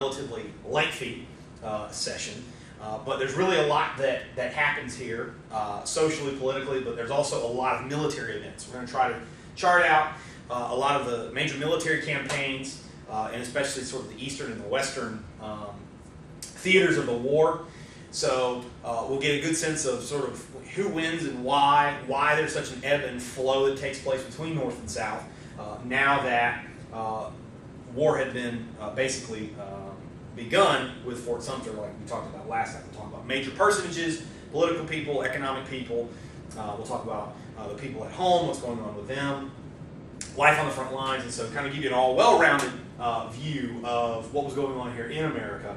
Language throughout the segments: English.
Relatively lengthy session, but there's really a lot that happens here socially, politically, but there's also a lot of military events. We're going to try to chart out a lot of the major military campaigns, and especially sort of the eastern and the western theaters of the war. So we'll get a good sense of sort of who wins and why there's such an ebb and flow that takes place between North and South now that war had been basically begun with Fort Sumter, like we talked about last time. We'll talk about major personages, political people, economic people. We'll talk about the people at home, what's going on with them, life on the front lines, and so kind of give you an all well-rounded view of what was going on here in America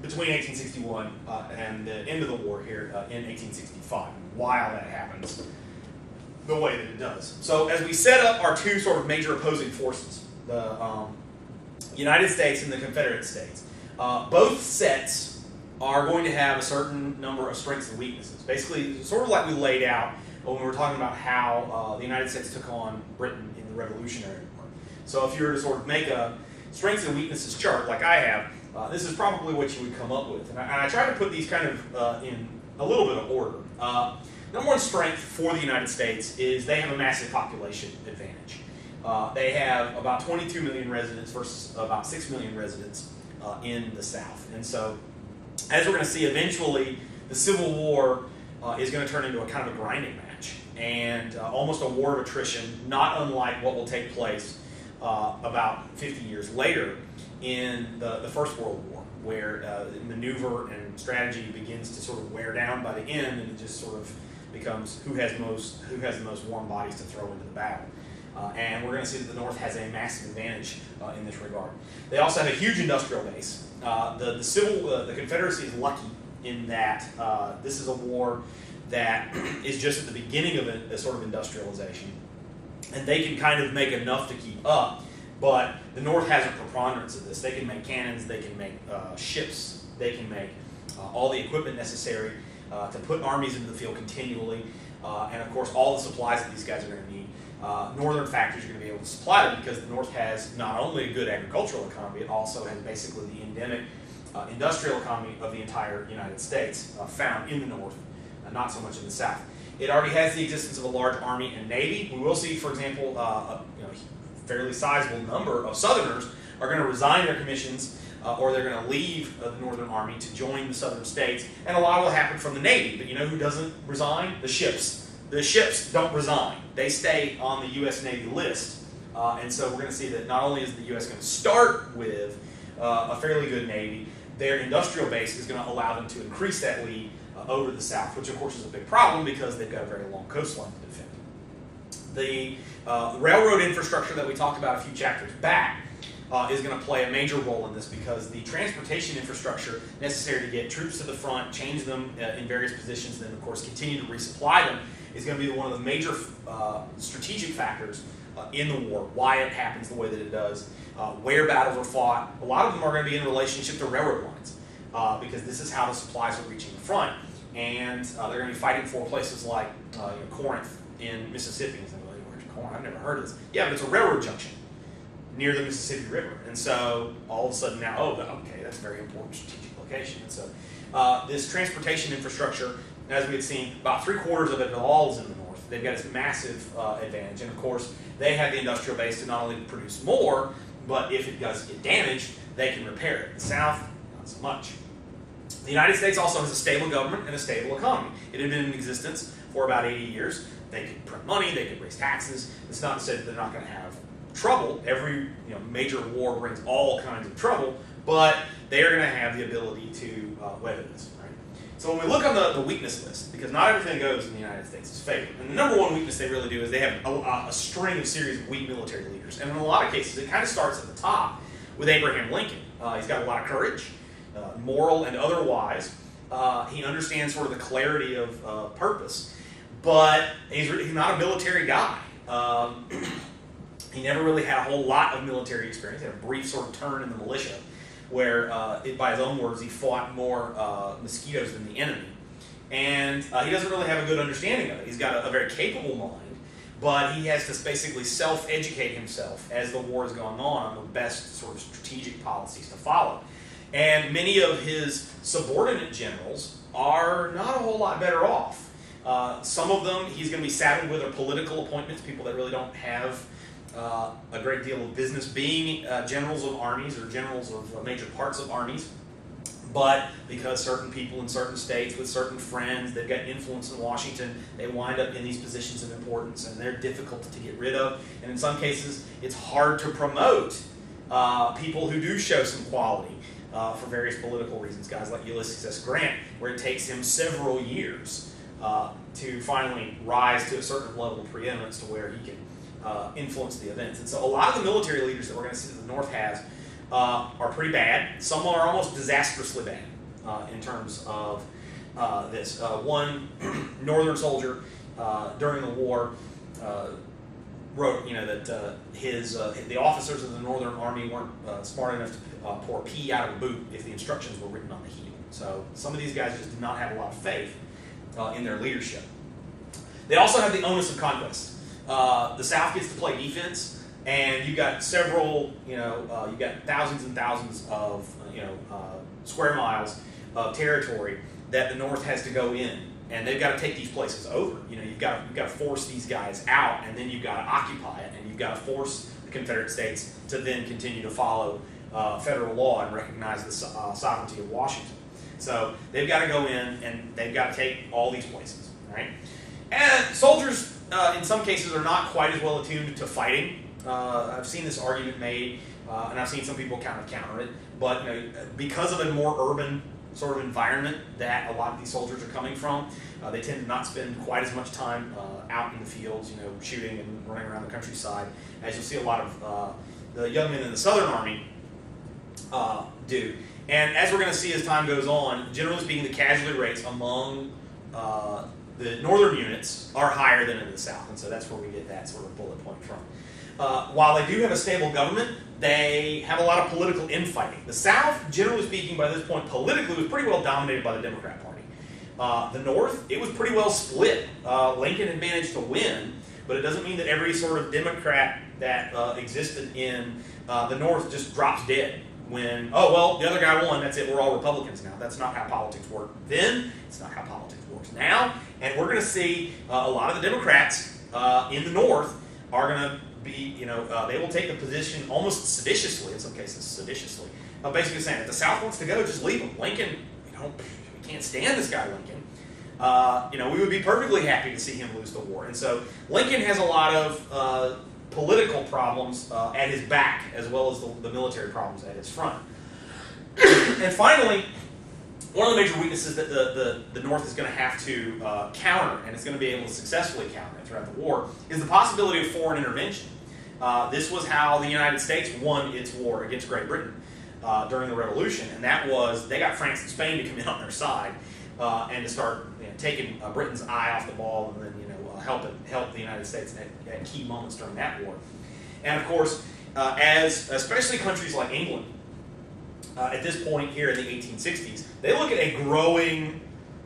between 1861 and the end of the war here in 1865, why all that happens the way that it does. So as we set up our two sort of major opposing forces, the United States and the Confederate States, both sets are going to have a certain number of strengths and weaknesses. Basically, sort of like we laid out when we were talking about how the United States took on Britain in the Revolutionary War. So if you were to sort of make a strengths and weaknesses chart like I have, this is probably what you would come up with. And I try to put these kind of in a little bit of order. Number one strength for the United States is they have a massive population advantage. They have about 22 million residents versus about 6 million residents in the South. And so, as we're going to see eventually, the Civil War is going to turn into a kind of a grinding match and almost a war of attrition, not unlike what will take place about 50 years later in the First World War, where maneuver and strategy begins to sort of wear down by the end, and it just sort of becomes who has the most warm bodies to throw into the battle. And we're going to see that the North has a massive advantage in this regard. They also have a huge industrial base. The Confederacy is lucky in that this is a war that is just at the beginning of a sort of industrialization, and they can kind of make enough to keep up. But the North has a preponderance of this. They can make cannons, they can make ships, they can make all the equipment necessary to put armies into the field continually, and of course all the supplies that these guys are going to need. Northern factories are going to be able to supply them because the North has not only a good agricultural economy, it also has basically the endemic industrial economy of the entire United States found in the North, not so much in the South. It already has the existence of a large army and navy. We will see, for example, a fairly sizable number of Southerners are going to resign their commissions or they're going to leave the Northern Army to join the Southern states, and a lot will happen from the Navy. But you know who doesn't resign? The ships. The ships don't resign. They stay on the U.S. Navy list. And so we're going to see that not only is the U.S. going to start with a fairly good Navy, their industrial base is going to allow them to increase that lead over the South, which of course is a big problem because they've got a very long coastline to defend. The railroad infrastructure that we talked about a few chapters back is going to play a major role in this because the transportation infrastructure necessary to get troops to the front, change them in various positions, then of course continue to resupply them, is going to be one of the major strategic factors in the war, why it happens the way that it does, where battles are fought. A lot of them are going to be in relationship to railroad lines because this is how the supplies are reaching the front. And they're going to be fighting for places like Corinth in Mississippi. And like, where's Corinth? I've never heard of this. Yeah, but it's a railroad junction near the Mississippi River. And so all of a sudden now, okay, that's a very important strategic location. And so this transportation infrastructure, as we had seen, about 3/4 of it all is in the North. They've got this massive advantage. And of course, they have the industrial base to not only produce more, but if it does get damaged, they can repair it. The South, not so much. The United States also has a stable government and a stable economy. It had been in existence for about 80 years. They could print money, they could raise taxes. It's not to say that they're not going to have trouble. Every major war brings all kinds of trouble, but they are going to have the ability to weather this. Right? So when we look on the weakness list, because not everything goes in the United States' favor, and the number one weakness they really do is they have a string of series of weak military leaders. And in a lot of cases, it kind of starts at the top with Abraham Lincoln. He's got a lot of courage, moral and otherwise. He understands sort of the clarity of purpose, but he's not a military guy. He never really had a whole lot of military experience. He had a brief sort of turn in the militia where, by his own words, he fought more mosquitoes than the enemy. And he doesn't really have a good understanding of it. He's got a very capable mind, but he has to basically self-educate himself as the war is going on the best sort of strategic policies to follow. And many of his subordinate generals are not a whole lot better off. Some of them he's going to be saddled with are political appointments, people that really don't have a great deal of business being generals of armies or generals of major parts of armies. But because certain people in certain states with certain friends, they've got influence in Washington, they wind up in these positions of importance, and they're difficult to get rid of. And in some cases, it's hard to promote people who do show some quality for various political reasons. Guys like Ulysses S. Grant, where it takes him several years to finally rise to a certain level of preeminence to where he can influence the events. And so a lot of the military leaders that we're going to see that the North has are pretty bad. Some are almost disastrously bad in terms of this. One Northern soldier during the war wrote, that the officers of the Northern Army weren't smart enough to pour pee out of a boot if the instructions were written on the heel. So some of these guys just did not have a lot of faith in their leadership. They also have the onus of conquest. The South gets to play defense, and you've got several, you've got thousands and thousands of, square miles of territory that the North has to go in, and they've got to take these places over. You've got to force these guys out, and then you've got to occupy it, and you've got to force the Confederate States to then continue to follow federal law and recognize the sovereignty of Washington. So they've got to go in, and they've got to take all these places, right? And soldiers, in some cases, are not quite as well attuned to fighting. I've seen this argument made, and I've seen some people kind of counter it, but because of a more urban sort of environment that a lot of these soldiers are coming from, they tend to not spend quite as much time out in the fields, shooting and running around the countryside, as you'll see a lot of the young men in the Southern Army do. And as we're going to see as time goes on, generally speaking, the casualty rates among the northern units are higher than in the South, and so that's where we get that sort of bullet point from. While they do have a stable government, they have a lot of political infighting. The South, generally speaking, by this point, politically was pretty well dominated by the Democrat Party. The North, it was pretty well split. Lincoln had managed to win, but it doesn't mean that every sort of Democrat that existed in the North just drops dead when, oh, well, the other guy won, that's it, we're all Republicans now. That's not how politics worked then. It's not how politics works now. And we're going to see a lot of the Democrats in the North are going to be, they will take the position almost seditiously, in some cases seditiously, basically saying, if the South wants to go, just leave them. Lincoln, we can't stand this guy Lincoln. We would be perfectly happy to see him lose the war. And so Lincoln has a lot of political problems at his back, as well as the military problems at his front. And finally, one of the major weaknesses that the North is going to have to counter, and it's going to be able to successfully counter throughout the war, is the possibility of foreign intervention. This was how the United States won its war against Great Britain during the Revolution, and that was they got France and Spain to come in on their side and to start taking Britain's eye off the ball, and then help the United States at key moments during that war. And of course, as especially countries like England, at this point here in the 1860s, they look at a growing,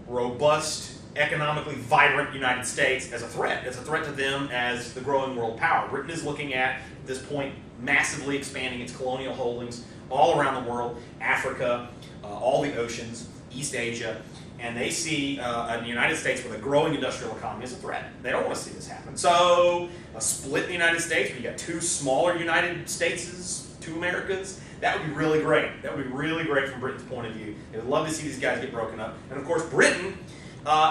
robust, economically vibrant United States as a threat to them as the growing world power. Britain is looking at this point massively expanding its colonial holdings all around the world, Africa, all the oceans, East Asia, and they see a United States with a growing industrial economy as a threat. They don't want to see this happen. So a split in the United States, where you got two smaller United States, two Americas, that would be really great. That would be really great from Britain's point of view. They would love to see these guys get broken up. And of course, Britain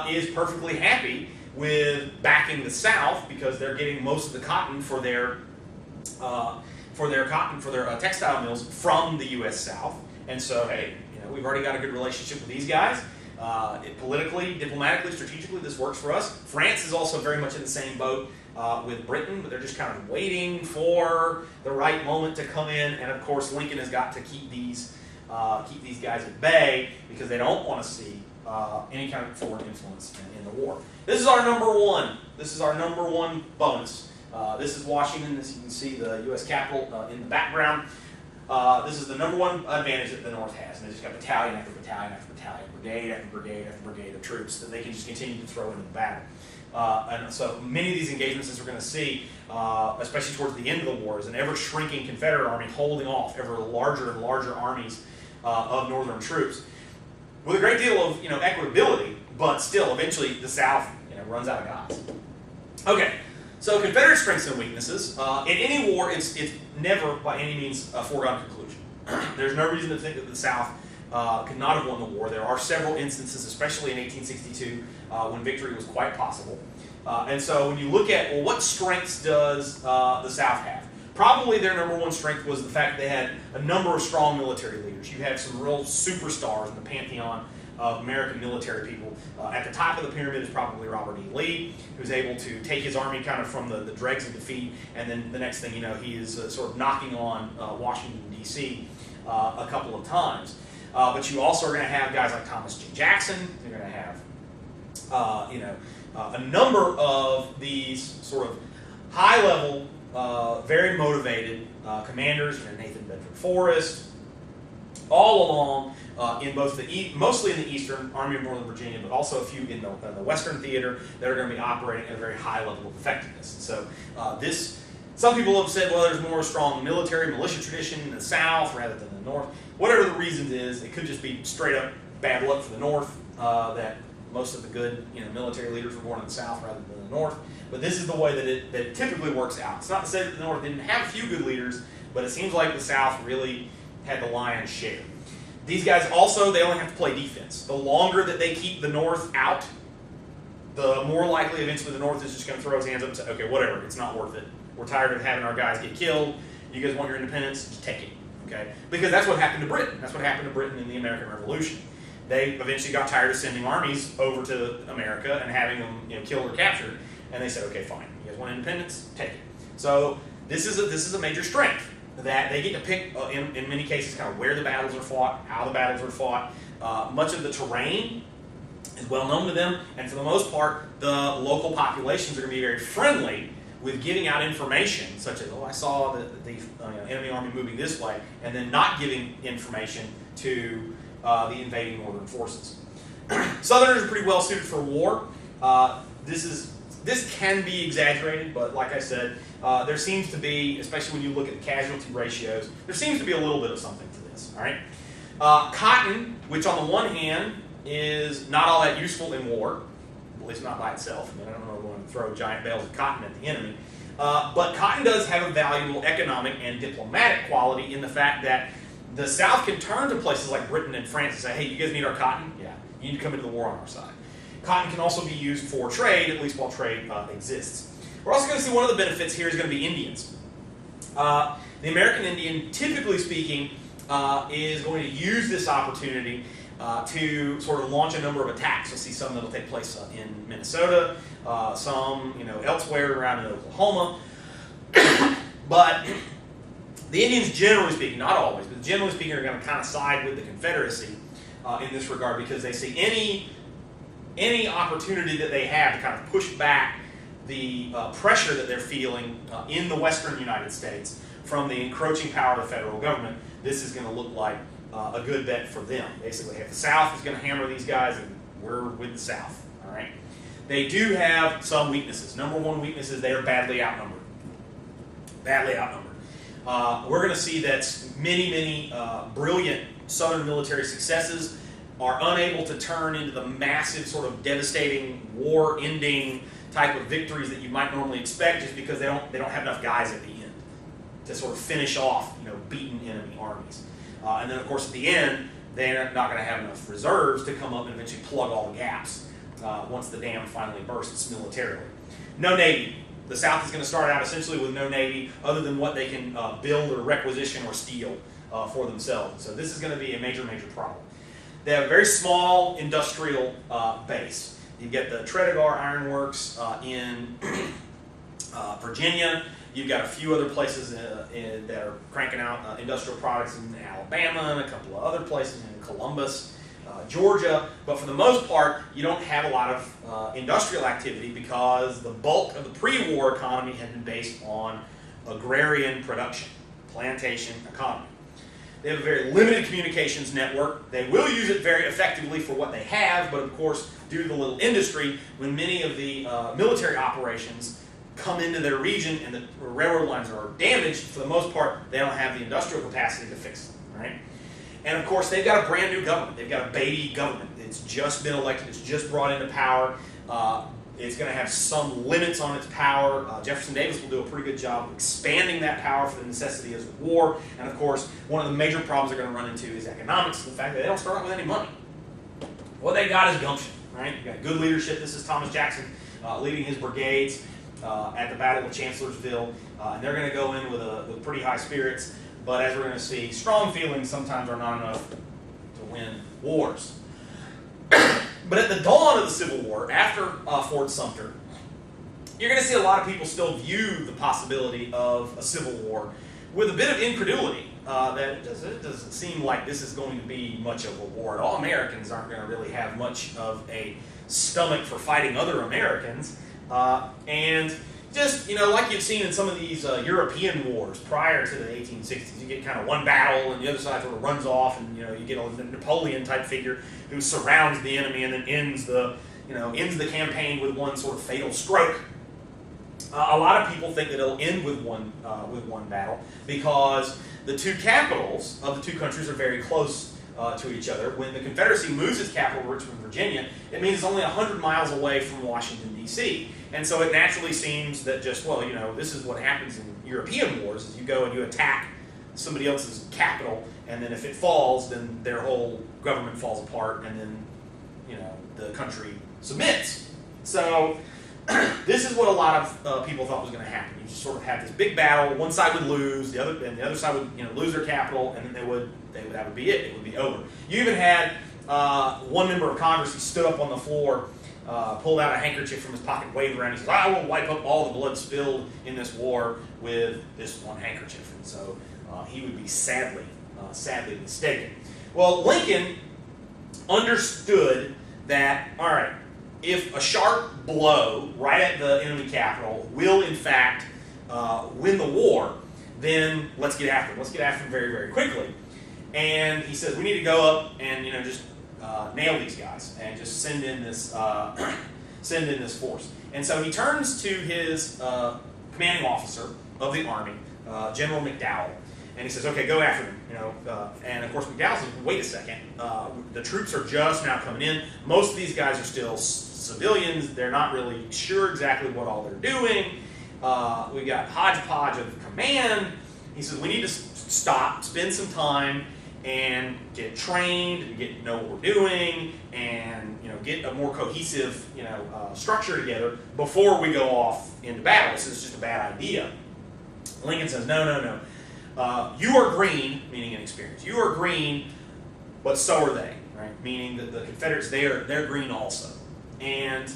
is perfectly happy with backing the South because they're getting most of the cotton for their textile mills from the U.S. South. And so, hey, we've already got a good relationship with these guys. Politically, diplomatically, strategically, this works for us. France is also very much in the same boat with Britain, but they're just kind of waiting for the right moment to come in. And of course, Lincoln has got to keep these guys at bay because they don't want to see any kind of foreign influence in the war. This is our number one. This is our number one bonus. This is Washington. As you can see, the U.S. Capitol in the background. This is the number one advantage that the North has, and they just got battalion after battalion after battalion, brigade after brigade after brigade of troops that they can just continue to throw into the battle. And so many of these engagements, as we're going to see, especially towards the end of the war, is an ever-shrinking Confederate army holding off ever larger and larger armies of Northern troops, with a great deal of equitability, but still, eventually, the South runs out of guys. Okay, so Confederate strengths and weaknesses. In any war, it's never by any means a foregone conclusion. There's no reason to think that the South could not have won the war. There are several instances, especially in 1862, when victory was quite possible. And so when you look at, well, what strengths does the South have? Probably their number one strength was the fact that they had a number of strong military leaders. You had some real superstars in the pantheon of American military people. At the top of the pyramid is probably Robert E. Lee, who's able to take his army kind of from the dregs of defeat, and then the next thing you know, he is sort of knocking on Washington, D.C. A couple of times. But you also are going to have guys like Thomas J. Jackson. You're going to have, a number of these sort of high-level, very motivated commanders. Nathan Bedford Forrest, all along in both mostly in the Eastern Army of Northern Virginia, but also a few in the Western theater that are going to be operating at a very high level of effectiveness. And so some people have said, well, there's more strong military militia tradition in the South rather than the North. Whatever the reason is, it could just be straight up bad luck for the North, that most of the good military leaders were born in the South rather than the North. But this is the way that it typically works out. It's not to say that the North didn't have a few good leaders, but it seems like the South really had the lion's share. These guys also, they only have to play defense. The longer that they keep the North out, the more likely eventually the North is just going to throw his hands up and say, okay, whatever, it's not worth it. We're tired of having our guys get killed. You guys want your independence? Just take it. Okay? Because that's what happened to Britain. That's what happened to Britain in the American Revolution. They eventually got tired of sending armies over to America and having them killed or captured, and they said, okay, fine. You guys want independence? Take it. So this is a major strength, that they get to pick, in many cases, kind of where the battles are fought, how the battles are fought. Much of the terrain is well known to them, and for the most part, the local populations are going to be very friendly with giving out information, such as, oh, I saw the enemy army moving this way, and then not giving information to the invading Northern forces. Southerners are pretty well suited for war. This can be exaggerated, but like I said, there seems to be, especially when you look at the casualty ratios, there seems to be a little bit of something to this. All right, cotton, which on the one hand is not all that useful in war, at least not by itself. I mean, I don't know if we want to throw giant bales of cotton at the enemy, but cotton does have a valuable economic and diplomatic quality in the fact that the South can turn to places like Britain and France and say, hey, you guys need our cotton? Yeah, you need to come into the war on our side. Cotton can also be used for trade, at least while trade exists. We're also going to see one of the benefits here is going to be Indians. The American Indian, typically speaking, is going to use this opportunity to sort of launch a number of attacks. You'll see some that will take place in Minnesota, some elsewhere around in Oklahoma. But the Indians, generally speaking, not always, but generally speaking, are going to kind of side with the Confederacy in this regard, because they see any opportunity that they have to kind of push back the pressure that they're feeling in the western United States from the encroaching power of the federal government. This is going to look like a good bet for them. Basically, if the South is going to hammer these guys, and we're with the South. All right. They do have some weaknesses. Number one weakness is they are badly outnumbered. Badly outnumbered. We're going to see that many brilliant Southern military successes are unable to turn into the massive sort of devastating war-ending type of victories that you might normally expect, just because they don't have enough guys at the end to sort of finish off beaten enemy armies. And then of course at the end they're not going to have enough reserves to come up and eventually plug all the gaps once the dam finally bursts militarily. No Navy. The South is going to start out essentially with no Navy other than what they can build or requisition or steal for themselves. So this is going to be a major problem. They have a very small industrial base. You get the Tredegar Iron Works in Virginia. You've got a few other places that are cranking out industrial products in Alabama and a couple of other places in Columbus, Georgia. But for the most part, you don't have a lot of industrial activity because the bulk of the pre-war economy had been based on agrarian production, plantation economy. They have a very limited communications network. They will use it very effectively for what they have, but of course, due to the little industry, when many of the military operations come into their region and the railroad lines are damaged, for the most part, they don't have the industrial capacity to fix them, right? And of course, they've got a brand new government. They've got a baby government. It's just been elected. It's just brought into power. It's going to have some limits on its power. Jefferson Davis will do a pretty good job of expanding that power for the necessity of war. And of course, one of the major problems they're going to run into is economics, the fact that they don't start out with any money. What they got is gumption, right? You've got good leadership. This is Thomas Jackson leading his brigades at the Battle of Chancellorsville. And they're going to go in with pretty high spirits. But as we're going to see, strong feelings sometimes are not enough to win wars. But at the dawn of the Civil War, after Fort Sumter, you're going to see a lot of people still view the possibility of a civil war with a bit of incredulity. That it doesn't seem like this is going to be much of a war at all. Americans aren't going to really have much of a stomach for fighting other Americans. And just, like you've seen in some of these European wars prior to the 1860s, you get kind of one battle and the other side sort of runs off, and you get a Napoleon-type figure who surrounds the enemy and then ends the campaign with one sort of fatal stroke. A lot of people think that it'll end with one battle because the two capitals of the two countries are very close to each other. When the Confederacy moves its capital to Richmond, Virginia, it means it's only 100 miles away from Washington, D.C. And so it naturally seems that just, this is what happens in European wars, is you go and you attack somebody else's capital, and then if it falls, then their whole government falls apart, and then, the country submits. So this is what a lot of people thought was going to happen. You just sort of have this big battle. One side would lose, the other side would lose their capital, and then that would be it. It would be over. You even had one member of Congress. He stood up on the floor, pulled out a handkerchief from his pocket, waved around. He says, "I will wipe up all the blood spilled in this war with this one handkerchief." And so he would be sadly mistaken. Well, Lincoln understood that, all right, if a sharp blow right at the enemy capital will, in fact, win the war, then let's get after them. Let's get after them very, very quickly. And he says, we need to go up and just nail these guys and just send in this force. And so he turns to his commanding officer of the army, General McDowell, and he says, okay, go after them. And of course McDowell says, wait a second, the troops are just now coming in. Most of these guys are still civilians. They're not really sure exactly what all they're doing. We got hodgepodge of command. He says, we need to stop, spend some time, and get trained, and know what we're doing, and get a more cohesive structure together before we go off into battle. This is just a bad idea. Lincoln says, no. You are green, meaning inexperienced. You are green, but so are they, right? Meaning that the Confederates, they're green also. And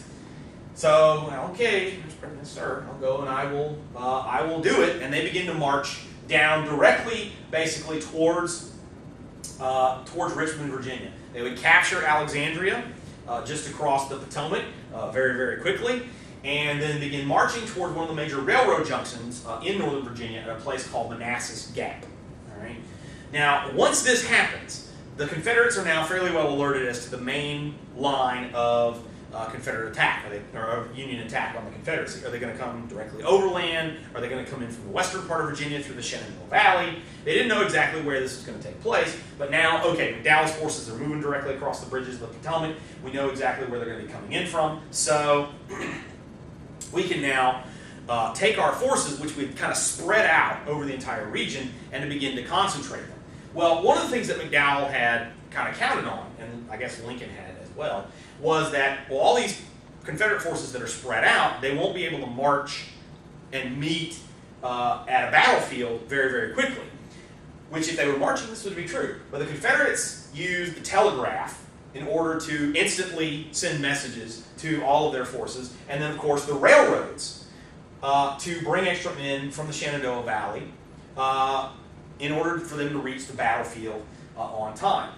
so, okay, sir, I'll go and I will do it. And they begin to march down directly, basically towards Richmond, Virginia. They would capture Alexandria, just across the Potomac, very, very quickly, and then begin marching toward one of the major railroad junctions in Northern Virginia at a place called Manassas Gap. All right. Now, once this happens, the Confederates are now fairly well alerted as to the main line of Confederate attack, or Union attack on the Confederacy. Are they going to come directly overland? Are they going to come in from the western part of Virginia through the Shenandoah Valley? They didn't know exactly where this was going to take place, but now, okay, McDowell's forces are moving directly across the bridges of the Potomac. We know exactly where they're going to be coming in from, so we can now take our forces, which we've kind of spread out over the entire region, and to begin to concentrate them. Well, one of the things that McDowell had kind of counted on, and I guess Lincoln had as well, was that, well, all these Confederate forces that are spread out, they won't be able to march and meet at a battlefield very, very quickly. Which, if they were marching, this would be true. But the Confederates used the telegraph in order to instantly send messages to all of their forces, and then, of course, the railroads to bring extra men from the Shenandoah Valley in order for them to reach the battlefield on time.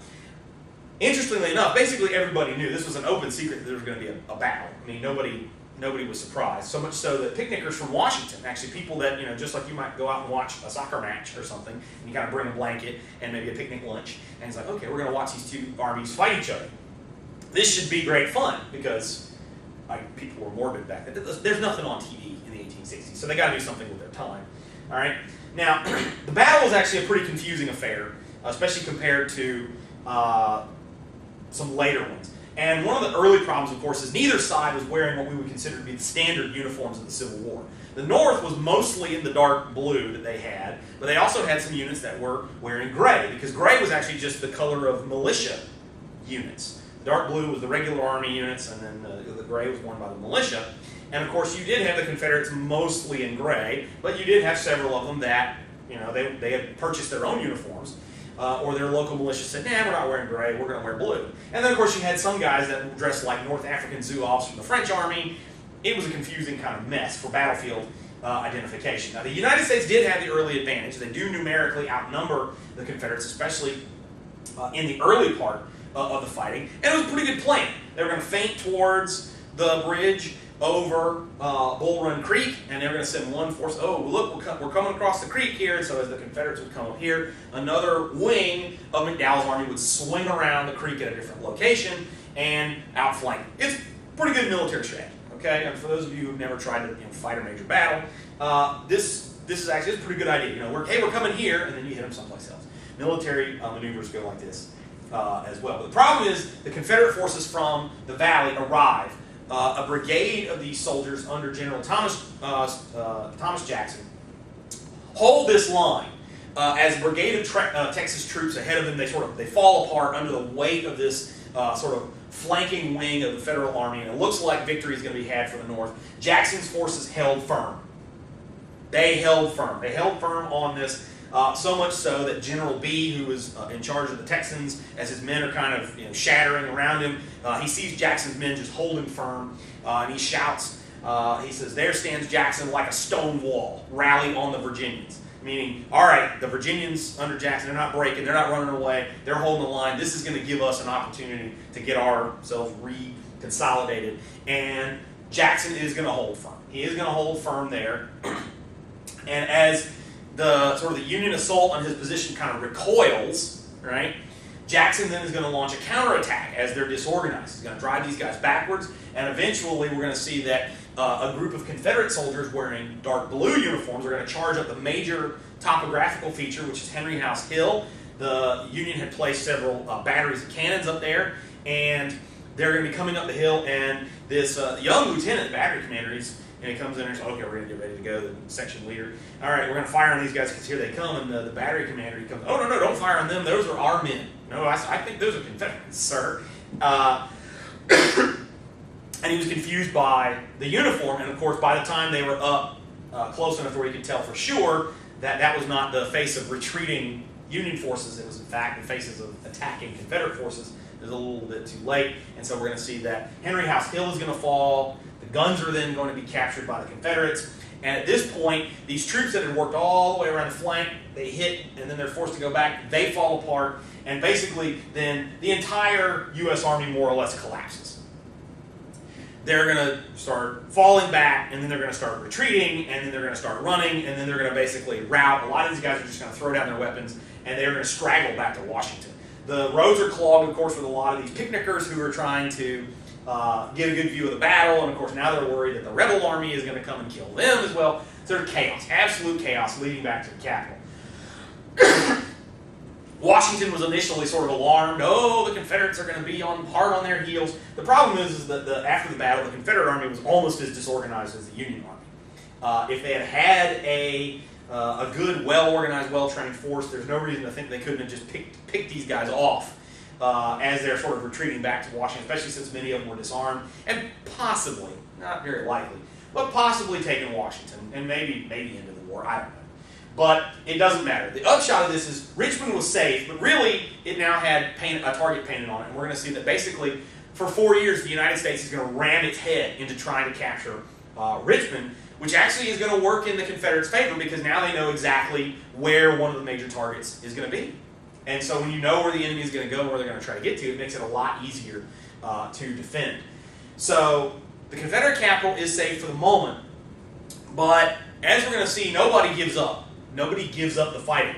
Interestingly enough, basically everybody knew this was an open secret that there was going to be a battle. I mean, nobody nobody was surprised. So much so that picnickers from Washington, actually people that, just like you might go out and watch a soccer match or something, and you kind of bring a blanket and maybe a picnic lunch, and it's like, okay, we're going to watch these two armies fight each other. This should be great fun because people were morbid back then. There's nothing on TV in the 1860s, so they got to do something with their time. All right. Now, the battle was actually a pretty confusing affair, especially compared to some later ones. And one of the early problems, of course, is neither side was wearing what we would consider to be the standard uniforms of the Civil War. The North was mostly in the dark blue that they had, but they also had some units that were wearing gray, because gray was actually just the color of militia units. The dark blue was the regular army units, and then the gray was worn by the militia. And of course, you did have the Confederates mostly in gray, but you did have several of them that, they had purchased their own uniforms. Or their local militia said, nah, we're not wearing gray, we're going to wear blue. And then, of course, you had some guys that were dressed like North African Zouaves from the French army. It was a confusing kind of mess for battlefield identification. Now, the United States did have the early advantage. They do numerically outnumber the Confederates, especially in the early part of the fighting. And it was a pretty good plan. They were going to feint towards the bridge over Bull Run Creek, and they were going to send one force. Oh, look, we're coming across the creek here. And so as the Confederates would come up here, another wing of McDowell's army would swing around the creek at a different location and outflank. It's pretty good military strategy. Okay, and for those of you who've never tried to fight a major battle, this is actually a pretty good idea. We're coming here, and then you hit them someplace else. Military maneuvers go like this as well. But the problem is the Confederate forces from the valley arrive. A brigade of these soldiers under General Thomas Jackson hold this line as a brigade of Texas troops ahead of them. They fall apart under the weight of this sort of flanking wing of the Federal Army, and it looks like victory is going to be had for the North. Jackson's forces held firm. They held firm. They held firm on this. So much so that General B, who was in charge of the Texans, as his men are kind of shattering around him, he sees Jackson's men just holding firm, and he shouts, he says, "There stands Jackson like a stone wall, rally on the Virginians." Meaning, all right, the Virginians under Jackson, they're not breaking, they're not running away, they're holding the line. This is going to give us an opportunity to get ourselves reconsolidated, and Jackson is going to hold firm. He is going to hold firm there, and as the sort of the Union assault on his position kind of recoils, right? Jackson then is going to launch a counterattack as they're disorganized. He's going to drive these guys backwards, and eventually we're going to see that a group of Confederate soldiers wearing dark blue uniforms are going to charge up the major topographical feature, which is Henry House Hill. The Union had placed several batteries of cannons up there, and they're going to be coming up the hill, and this young lieutenant, battery commander, he comes in and says, okay, we're going to get ready to go, the section leader. All right, we're going to fire on these guys because here they come. And the battery commander, he comes, oh, no, don't fire on them. Those are our men. No, I think those are Confederates, sir. And he was confused by the uniform. And, of course, by the time they were up close enough where he could tell for sure that that was not the face of retreating Union forces. It was, in fact, the faces of attacking Confederate forces. It was a little bit too late. And so we're going to see that Henry House Hill is going to fall. The guns are then going to be captured by the Confederates. And at this point, these troops that had worked all the way around the flank, they hit, and then they're forced to go back. They fall apart. And basically, then the entire U.S. Army more or less collapses. They're going to start falling back, and then they're going to start retreating, and then they're going to start running, and then they're going to basically rout. A lot of these guys are just going to throw down their weapons, and they're going to straggle back to Washington. The roads are clogged, of course, with a lot of these picnickers who are trying to get a good view of the battle, and of course now they're worried that the rebel army is going to come and kill them as well. So there's chaos, absolute chaos leading back to the capital. Washington was initially sort of alarmed. Oh, the Confederates are going to be hard on their heels. The problem is that after the battle, the Confederate army was almost as disorganized as the Union army. If they had had a good, well-organized, well-trained force, there's no reason to think they couldn't have just picked these guys off as they're sort of retreating back to Washington, especially since many of them were disarmed, and possibly, not very likely, but possibly taken Washington, and maybe into the war, I don't know. But it doesn't matter. The upshot of this is Richmond was safe, but really it now had a target painted on it, and we're going to see that basically for 4 years the United States is going to ram its head into trying to capture Richmond, which actually is going to work in the Confederates' favor because now they know exactly where one of the major targets is going to be. And so when you know where the enemy is going to go and where they're going to try to get to, it makes it a lot easier to defend. So The Confederate capital is safe for the moment, but as we're going to see, nobody gives up. Nobody gives up the fighting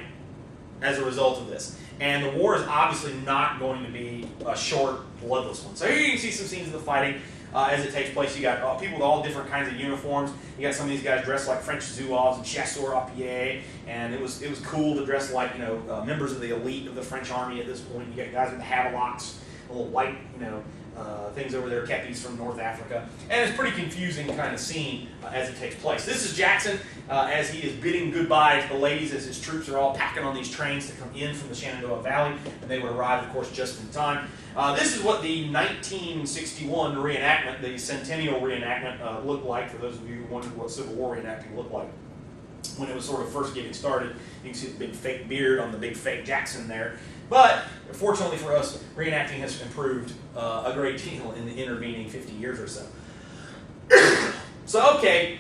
as a result of this. And the war is obviously not going to be a short, bloodless one. So here you can see some scenes of the fighting as it takes place. You got people with all different kinds of uniforms. You got some of these guys dressed like French zouaves and chasseurs à pied, and it was cool to dress like members of the elite of the French army at this point. You got guys with havelocks, little white things over there, kepis from North Africa, and it's a pretty confusing kind of scene as it takes place. This is Jackson as he is bidding goodbye to the ladies as his troops are all packing on these trains to come in from the Shenandoah Valley, and they would arrive, of course, just in time. This is what the 1961 reenactment, the centennial reenactment, looked like, for those of you who wondered what Civil War reenacting looked like when it was sort of first getting started. You can see the big fake beard on the big fake Jackson there. But fortunately for us, reenacting has improved a great deal in the intervening 50 years or so. So, okay,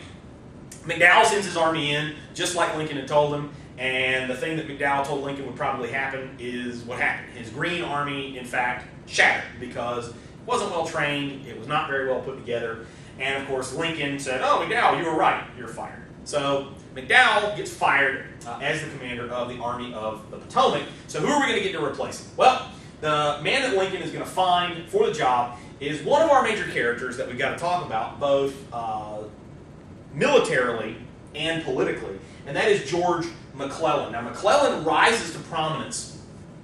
McDowell sends his army in, just like Lincoln had told him, and the thing that McDowell told Lincoln would probably happen is what happened. His Green Army, in fact, shattered because it wasn't well trained, it was not very well put together, and of course Lincoln said, "Oh, McDowell, you were right, you're fired." So McDowell gets fired as the commander of the Army of the Potomac. So who are we going to get to replace him? Well, the man that Lincoln is going to find for the job is one of our major characters that we've got to talk about, both militarily and politically, and that is George McClellan. Now, McClellan rises to prominence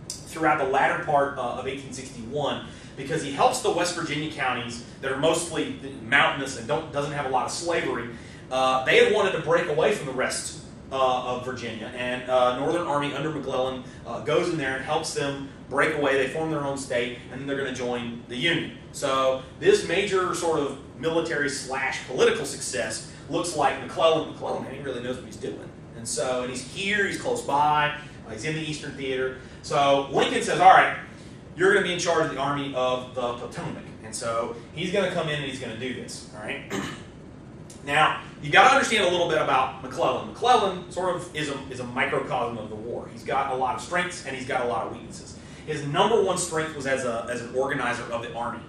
throughout the latter part of 1861 because he helps the West Virginia counties that are mostly mountainous and doesn't have a lot of slavery. They had wanted to break away from the rest of Virginia, and Northern Army under McClellan goes in there and helps them break away. They form their own state, and then they're going to join the Union. So this major sort of military / political success looks like McClellan, he really knows what he's doing. And so, and he's here, he's close by, he's in the Eastern Theater. So Lincoln says, all right, you're going to be in charge of the Army of the Potomac. And so he's going to come in and he's going to do this, all right? Now, you've got to understand a little bit about McClellan. McClellan sort of is a microcosm of the war. He's got a lot of strengths and he's got a lot of weaknesses. His number one strength was as an organizer of the Army.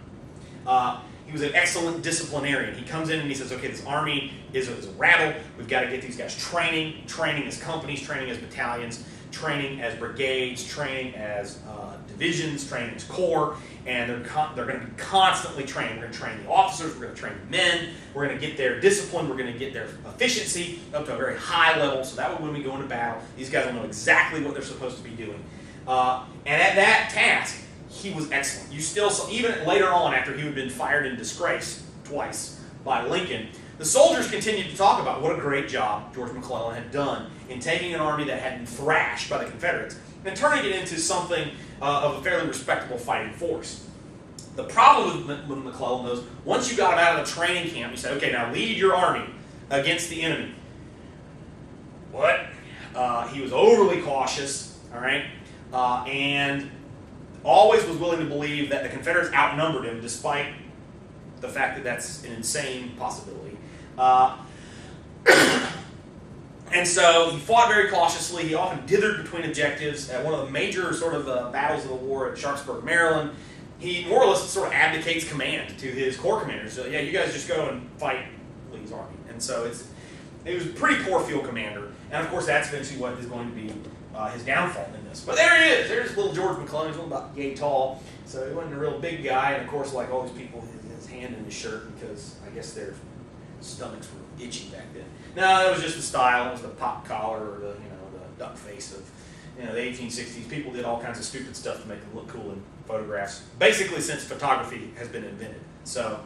He was an excellent disciplinarian. He comes in and he says, okay, this Army is a rabble. We've got to get these guys training as companies, training as battalions, training as brigades, training as divisions, training as corps, and they're going to be constantly trained. We're going to train the officers, we're going to train the men, we're going to get their discipline, we're going to get their efficiency up to a very high level, so that way when we go into battle, these guys will know exactly what they're supposed to be doing. And at that task, he was excellent. You still saw, even later on after he had been fired in disgrace twice by Lincoln, the soldiers continued to talk about what a great job George McClellan had done in taking an army that had been thrashed by the Confederates and turning it into something of a fairly respectable fighting force. The problem with McClellan was, once you got him out of the training camp, you said, okay, now lead your army against the enemy. What? He was overly cautious, all right, and always was willing to believe that the Confederates outnumbered him, despite the fact that that's an insane possibility. And so he fought very cautiously. He often dithered between objectives. At one of the major sort of battles of the war at Sharpsburg, Maryland, he more or less sort of abdicates command to his corps commanders. So, yeah, you guys just go and fight Lee's army. And so he was a pretty poor field commander. And, of course, that's eventually what is going to be his downfall in this. But there he is. There's little George McClellan. He's only about yay tall. So he wasn't a real big guy. And, of course, like all these people, his hand in his shirt because I guess their stomachs were itchy back then. No, that was just the style. It was the pop collar or the duck face of the 1860s. People did all kinds of stupid stuff to make them look cool in photographs. Basically, since photography has been invented. So,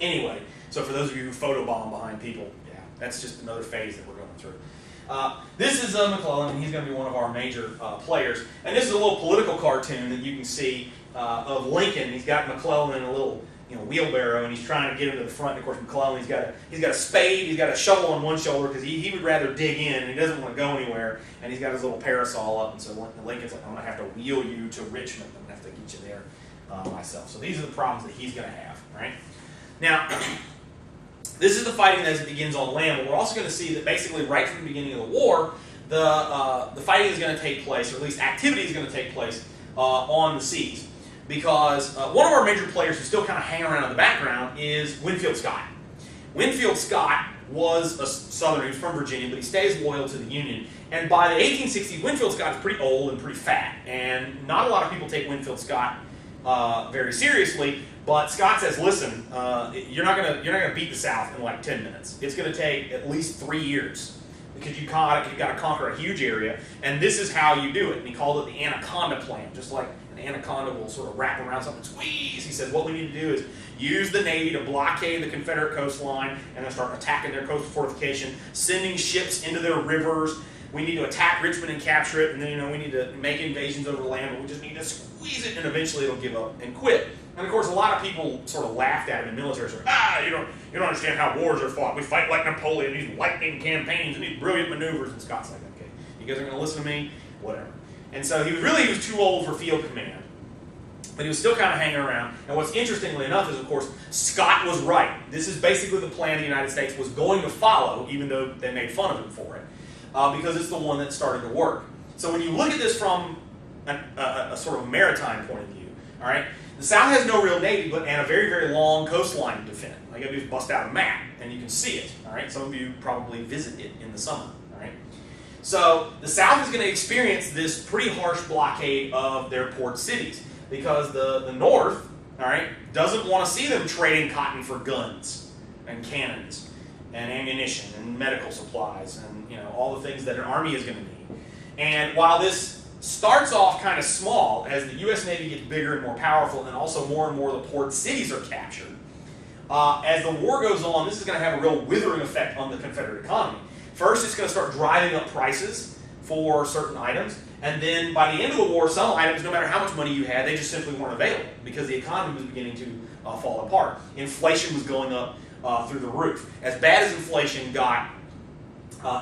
anyway, so for those of you who photobomb behind people, yeah, that's just another phase that we're going through. This is McClellan, and he's going to be one of our major players. And this is a little political cartoon that you can see of Lincoln. He's got McClellan in a little wheelbarrow, and he's trying to get him to the front. And of course, McClellan, he's got a spade, he's got a shovel on one shoulder because he would rather dig in, and he doesn't want to go anywhere. And he's got his little parasol up, and so Lincoln's like, I'm going to have to wheel you to Richmond. I'm going to have to get you there myself. So these are the problems that he's going to have, right? Now, this is the fighting as it begins on land, but we're also going to see that basically right from the beginning of the war, the fighting is going to take place, or at least activity is going to take place on the seas. because one of our major players who still kind of hang around in the background is Winfield Scott. Winfield Scott was a Southerner. He's from Virginia, but he stays loyal to the Union. And by the 1860s, Winfield Scott is pretty old and pretty fat, and not a lot of people take Winfield Scott very seriously. But Scott says, "Listen, you're not gonna beat the South in like 10 minutes. It's gonna take at least 3 years because you got to conquer a huge area, and this is how you do it." And he called it the Anaconda Plan, just like an anaconda will sort of wrap around something, squeeze. He said, "What we need to do is use the Navy to blockade the Confederate coastline and then start attacking their coastal fortification, sending ships into their rivers. We need to attack Richmond and capture it, and then we need to make invasions over land, but we just need to squeeze it, and eventually it'll give up and quit." And of course, a lot of people sort of laughed at him in military. Sort of, you don't understand how wars are fought. We fight like Napoleon, these lightning campaigns and these brilliant maneuvers. And Scott's like, "Okay, you guys are going to listen to me, whatever." And so he was too old for field command, but he was still kind of hanging around. And what's interestingly enough is, of course, Scott was right. This is basically the plan the United States was going to follow, even though they made fun of him for it, because it's the one that started to work. So when you look at this from a sort of maritime point of view, all right, the South has no real navy, and a very, very long coastline to defend. All you got to do is bust out a map, and you can see it. All right, some of you probably visit it in the summer. All right, so the South is going to experience this pretty harsh blockade of their port cities because the North, all right, doesn't want to see them trading cotton for guns and cannons and ammunition and medical supplies and all the things that an army is going to need. And while this starts off kind of small, as the U.S. Navy gets bigger and more powerful, and also more and more the port cities are captured, as the war goes on, this is going to have a real withering effect on the Confederate economy. First, it's going to start driving up prices for certain items, and then by the end of the war, some items, no matter how much money you had, they just simply weren't available because the economy was beginning to fall apart. Inflation was going up through the roof. As bad as inflation got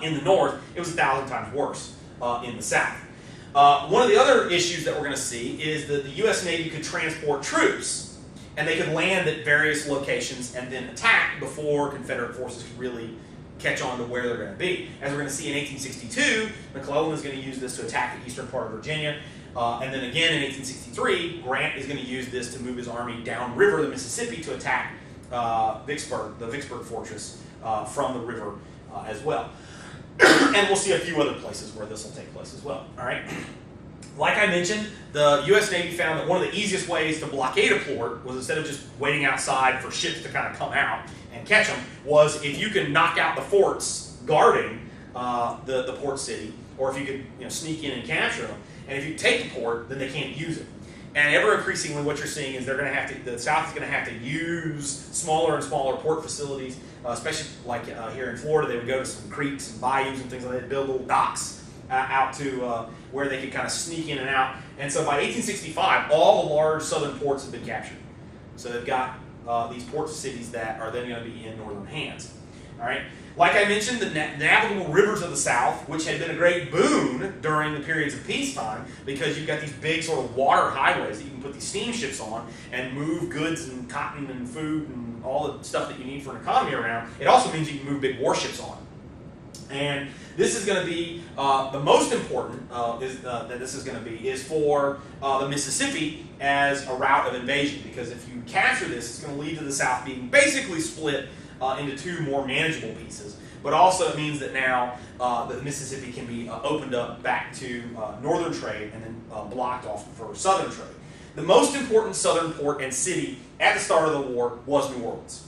in the North, it was 1,000 times worse in the South. One of the other issues that we're going to see is that the U.S. Navy could transport troops, and they could land at various locations and then attack before Confederate forces could really catch on to where they're going to be. As we're going to see in 1862, McClellan is going to use this to attack the eastern part of Virginia, and then again in 1863, Grant is going to use this to move his army downriver the Mississippi to attack Vicksburg, the Vicksburg fortress, from the river as well. And we'll see a few other places where this will take place as well. All right. Like I mentioned, the U.S. Navy found that one of the easiest ways to blockade a port was, instead of just waiting outside for ships to kind of come out and catch them, was if you can knock out the forts guarding the port city, or if you could sneak in and capture them. And if you take the port, then they can't use it. And ever increasingly, what you're seeing is the South is going to have to use smaller and smaller port facilities, especially like here in Florida. They would go to some creeks and bayous and things like that, and build little docks out to where they could kind of sneak in and out. And so by 1865, all the large southern ports have been captured. So they've got these port cities that are then going to be in northern hands. All right. Like I mentioned, the navigable rivers of the South, which had been a great boon during the periods of peacetime, because you've got these big sort of water highways that you can put these steamships on and move goods and cotton and food and all the stuff that you need for an economy around. It also means you can move big warships on. And this is going to be the most important that this is going to be is for the Mississippi as a route of invasion, because if you capture this, it's going to lead to the South being basically split into two more manageable pieces. But also it means that now the Mississippi can be opened up back to northern trade and then blocked off for southern trade. The most important southern port and city at the start of the war was New Orleans.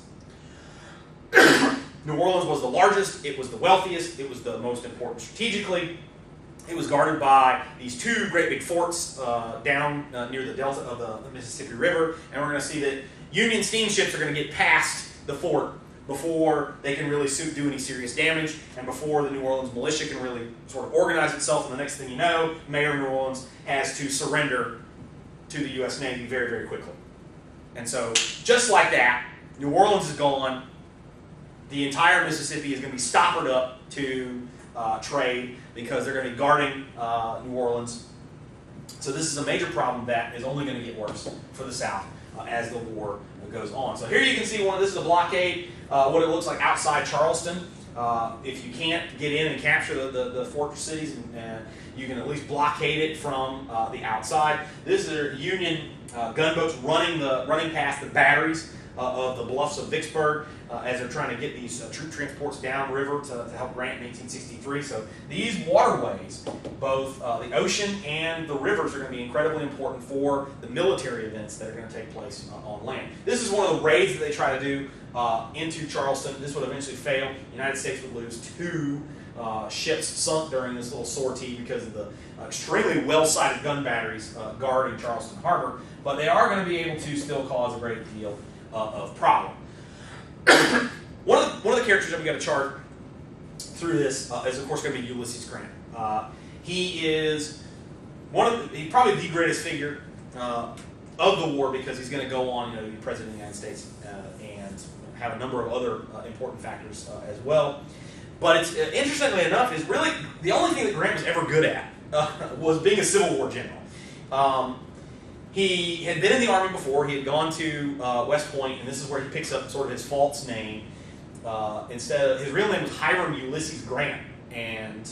New Orleans was the largest, it was the wealthiest, it was the most important strategically. It was guarded by these two great big forts down near the delta of the Mississippi River, and we're going to see that Union steamships are going to get past the fort before they can really do any serious damage, and before the New Orleans militia can really sort of organize itself. And the next thing you know, Mayor of New Orleans has to surrender to the U.S. Navy very, very quickly. And so, just like that, New Orleans is gone. The entire Mississippi is going to be stoppered up to trade, because they're going to be guarding New Orleans. So this is a major problem that is only going to get worse for the South as the war goes on. So here you can see this is a blockade, what it looks like outside Charleston. If you can't get in and capture the fortress cities, and you can at least blockade it from the outside. This is Union gunboats running past the batteries of the bluffs of Vicksburg as they're trying to get these troop transports downriver to help Grant in 1863. So these waterways, both the ocean and the rivers, are going to be incredibly important for the military events that are going to take place on land. This is one of the raids that they try to do into Charleston. This would eventually fail. The United States would lose 2 ships sunk during this little sortie because of the extremely well-sighted gun batteries guarding Charleston Harbor, but they are going to be able to still cause a great deal of problem. One of the characters that we got to chart through this is, of course, going to be Ulysses Grant. He is he's probably the greatest figure of the war, because he's going to go on, to be president of the United States and have a number of other important factors as well. But it's interestingly enough, is really the only thing that Grant was ever good at was being a Civil War general. He had been in the Army before. He had gone to West Point, and this is where he picks up sort of his false name. Instead of his real name was Hiram Ulysses Grant, and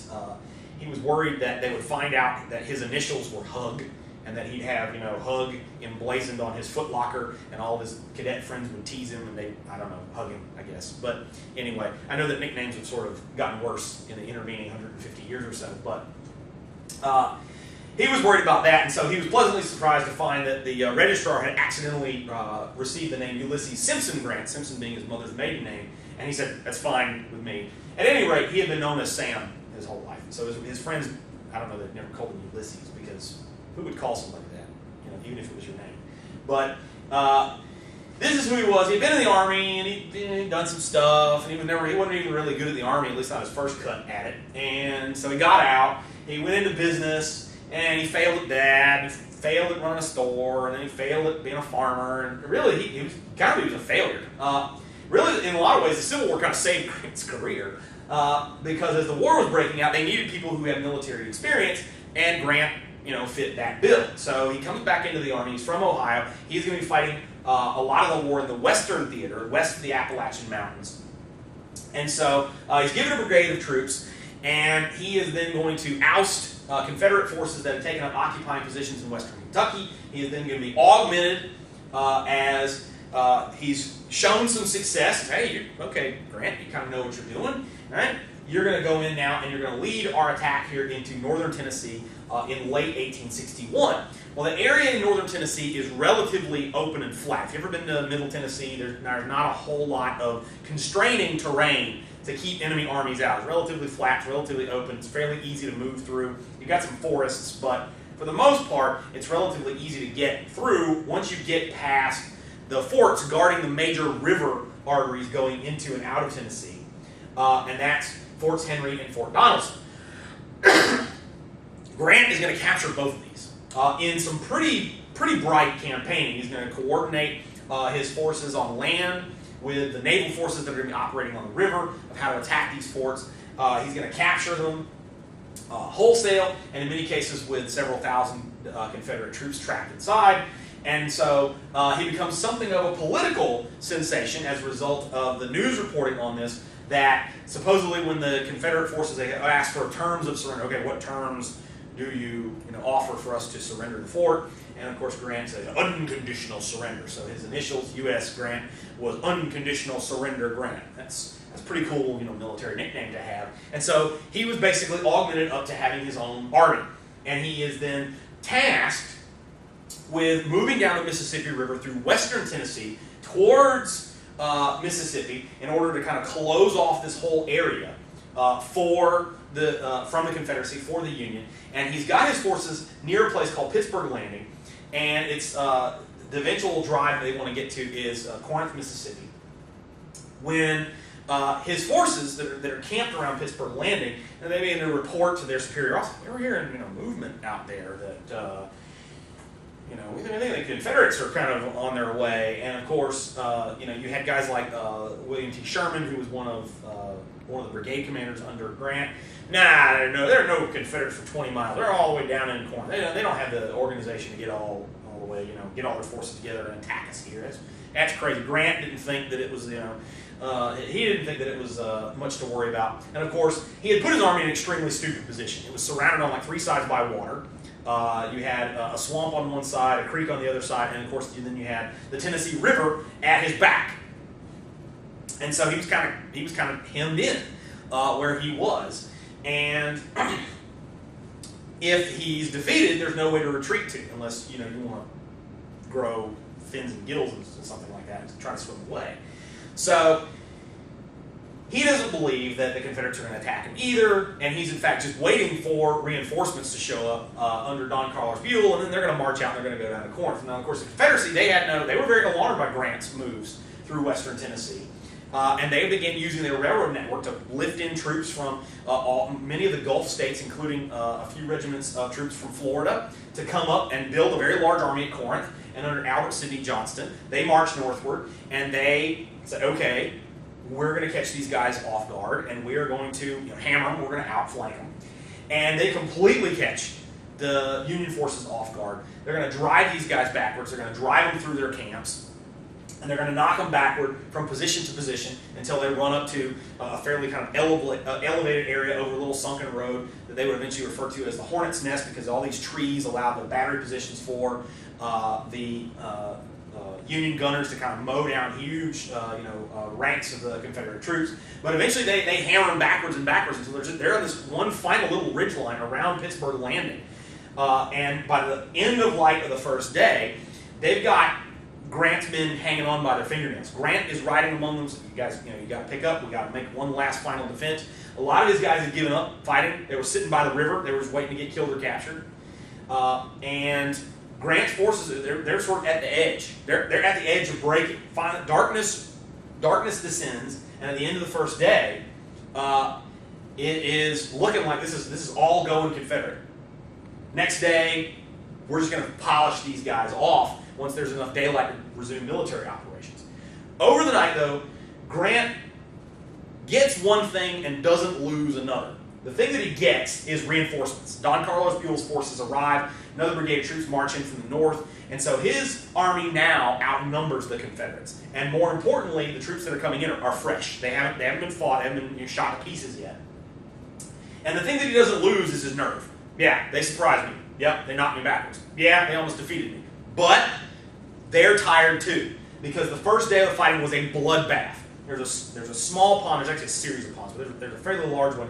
he was worried that they would find out that his initials were Hug, and that he'd have Hug emblazoned on his footlocker, and all of his cadet friends would tease him, and they, I don't know, hug him, I guess. But anyway, I know that nicknames have sort of gotten worse in the intervening 150 years or so, but he was worried about that, and so he was pleasantly surprised to find that the registrar had accidentally received the name Ulysses Simpson Grant, Simpson being his mother's maiden name, and he said, that's fine with me. At any rate, he had been known as Sam his whole life, so his friends, I don't know, they'd never called him Ulysses, because who would call somebody that, even if it was your name? But this is who he was. He'd been in the Army, and he'd done some stuff, and he wasn't even really good at the Army, at least not his first cut at it. And so he got out, he went into business, and he failed at that, he failed at running a store, and then he failed at being a farmer, and really, he was a failure. Really, in a lot of ways, the Civil War kind of saved Grant's career, because as the war was breaking out, they needed people who had military experience, and Grant fit that bill. So he comes back into the Army. He's from Ohio. He's going to be fighting a lot of the war in the Western Theater, west of the Appalachian Mountains. And so he's given a brigade of troops, and he is then going to oust Confederate forces that have taken up occupying positions in western Kentucky. He is then going to be augmented as he's shown some success. Hey, okay, Grant, you kind of know what you're doing, right? You're going to go in now, and you're going to lead our attack here into northern Tennessee in late 1861. Well, the area in northern Tennessee is relatively open and flat. If you've ever been to Middle Tennessee, there's not a whole lot of constraining terrain to keep enemy armies out. It's relatively flat, it's relatively open, it's fairly easy to move through. You've got some forests, but for the most part, it's relatively easy to get through once you get past the forts guarding the major river arteries going into and out of Tennessee. And that's Forts Henry and Fort Donelson. Grant is going to capture both of these in some pretty bright campaigning. He's going to coordinate his forces on land with the naval forces that are going to be operating on the river of how to attack these forts. He's going to capture them wholesale, and in many cases with several thousand Confederate troops trapped inside. And so he becomes something of a political sensation as a result of the news reporting on this, that supposedly when the Confederate forces, they asked for terms of surrender. Okay, what terms do you offer for us to surrender the fort? And of course, Grant said unconditional surrender. So his initials, U.S. Grant, was Unconditional Surrender Grant. That's pretty cool, military nickname to have. And so he was basically augmented up to having his own army, and he is then tasked with moving down the Mississippi River through western Tennessee towards Mississippi in order to kind of close off this whole area from the Confederacy, for the Union. And he's got his forces near a place called Pittsburgh Landing, and it's the eventual drive they want to get to is Corinth, Mississippi. When his forces that are camped around Pittsburgh Landing, and they begin to report to their superior officer, we were hearing movement out there that we think the Confederates are kind of on their way. And of course, you had guys like William T. Sherman, who was one of the brigade commanders under Grant. There are no Confederates for 20 miles. They're all the way down in Corinth. They don't have the organization to get all all the way, get all their forces together and attack us here. That's crazy. Grant didn't think that it was, he didn't think that it was much to worry about. And of course, he had put his army in an extremely stupid position. It was surrounded on like 3 sides by water. You had a swamp on one side, a creek on the other side, and of course, then you had the Tennessee River at his back. And so he was kind of hemmed in where he was. And if he's defeated, there's no way to retreat to, unless you want to grow fins and gills and something like that to try to swim away. So he doesn't believe that the Confederates are going to attack him either, and he's in fact just waiting for reinforcements to show up under Don Carlos Buell, and then they're going to march out and they're going to go down to Corinth. Now, of course, the Confederacy, they were very alarmed by Grant's moves through western Tennessee. And they began using their railroad network to lift in troops from many of the Gulf states, including a few regiments of troops from Florida, to come up and build a very large army at Corinth. And under Albert Sidney Johnston, they marched northward, and they said, okay, we're going to catch these guys off guard, and we are going to hammer them, we're going to outflank them. And they completely catch the Union forces off guard. They're going to drive these guys backwards, they're going to drive them through their camps, and they're going to knock them backward from position to position until they run up to a fairly kind of elevated area over a little sunken road that they would eventually refer to as the Hornet's Nest, because all these trees allow the battery positions for the Union gunners to kind of mow down huge ranks of the Confederate troops. But eventually they hammer them backwards and backwards until they're on this one final little ridgeline around Pittsburgh Landing. And by the end of light of the first day, they've got Grant's men hanging on by their fingernails. Grant is riding among them. So you guys, you got to pick up. We got to make one last final defense. A lot of these guys had given up fighting. They were sitting by the river. They were just waiting to get killed or captured. And Grant's forces, they're sort of at the edge. They're at the edge of breaking. Darkness descends, and at the end of the first day, it is looking like this is all going Confederate. Next day, we're just going to polish these guys off once there's enough daylight to resume military operations. Over the night, though, Grant gets one thing and doesn't lose another. The thing that he gets is reinforcements. Don Carlos Buell's forces arrive, another brigade of troops march in from the north, and so his army now outnumbers the Confederates. And more importantly, the troops that are coming in are fresh. They haven't been fought, they haven't been shot to pieces yet. And the thing that he doesn't lose is his nerve. Yeah, they surprised me. Yep, they knocked me backwards. Yeah, they almost defeated me. But they're tired too, because the first day of the fighting was a bloodbath. There's a small pond, there's actually a series of ponds, but there's a fairly large one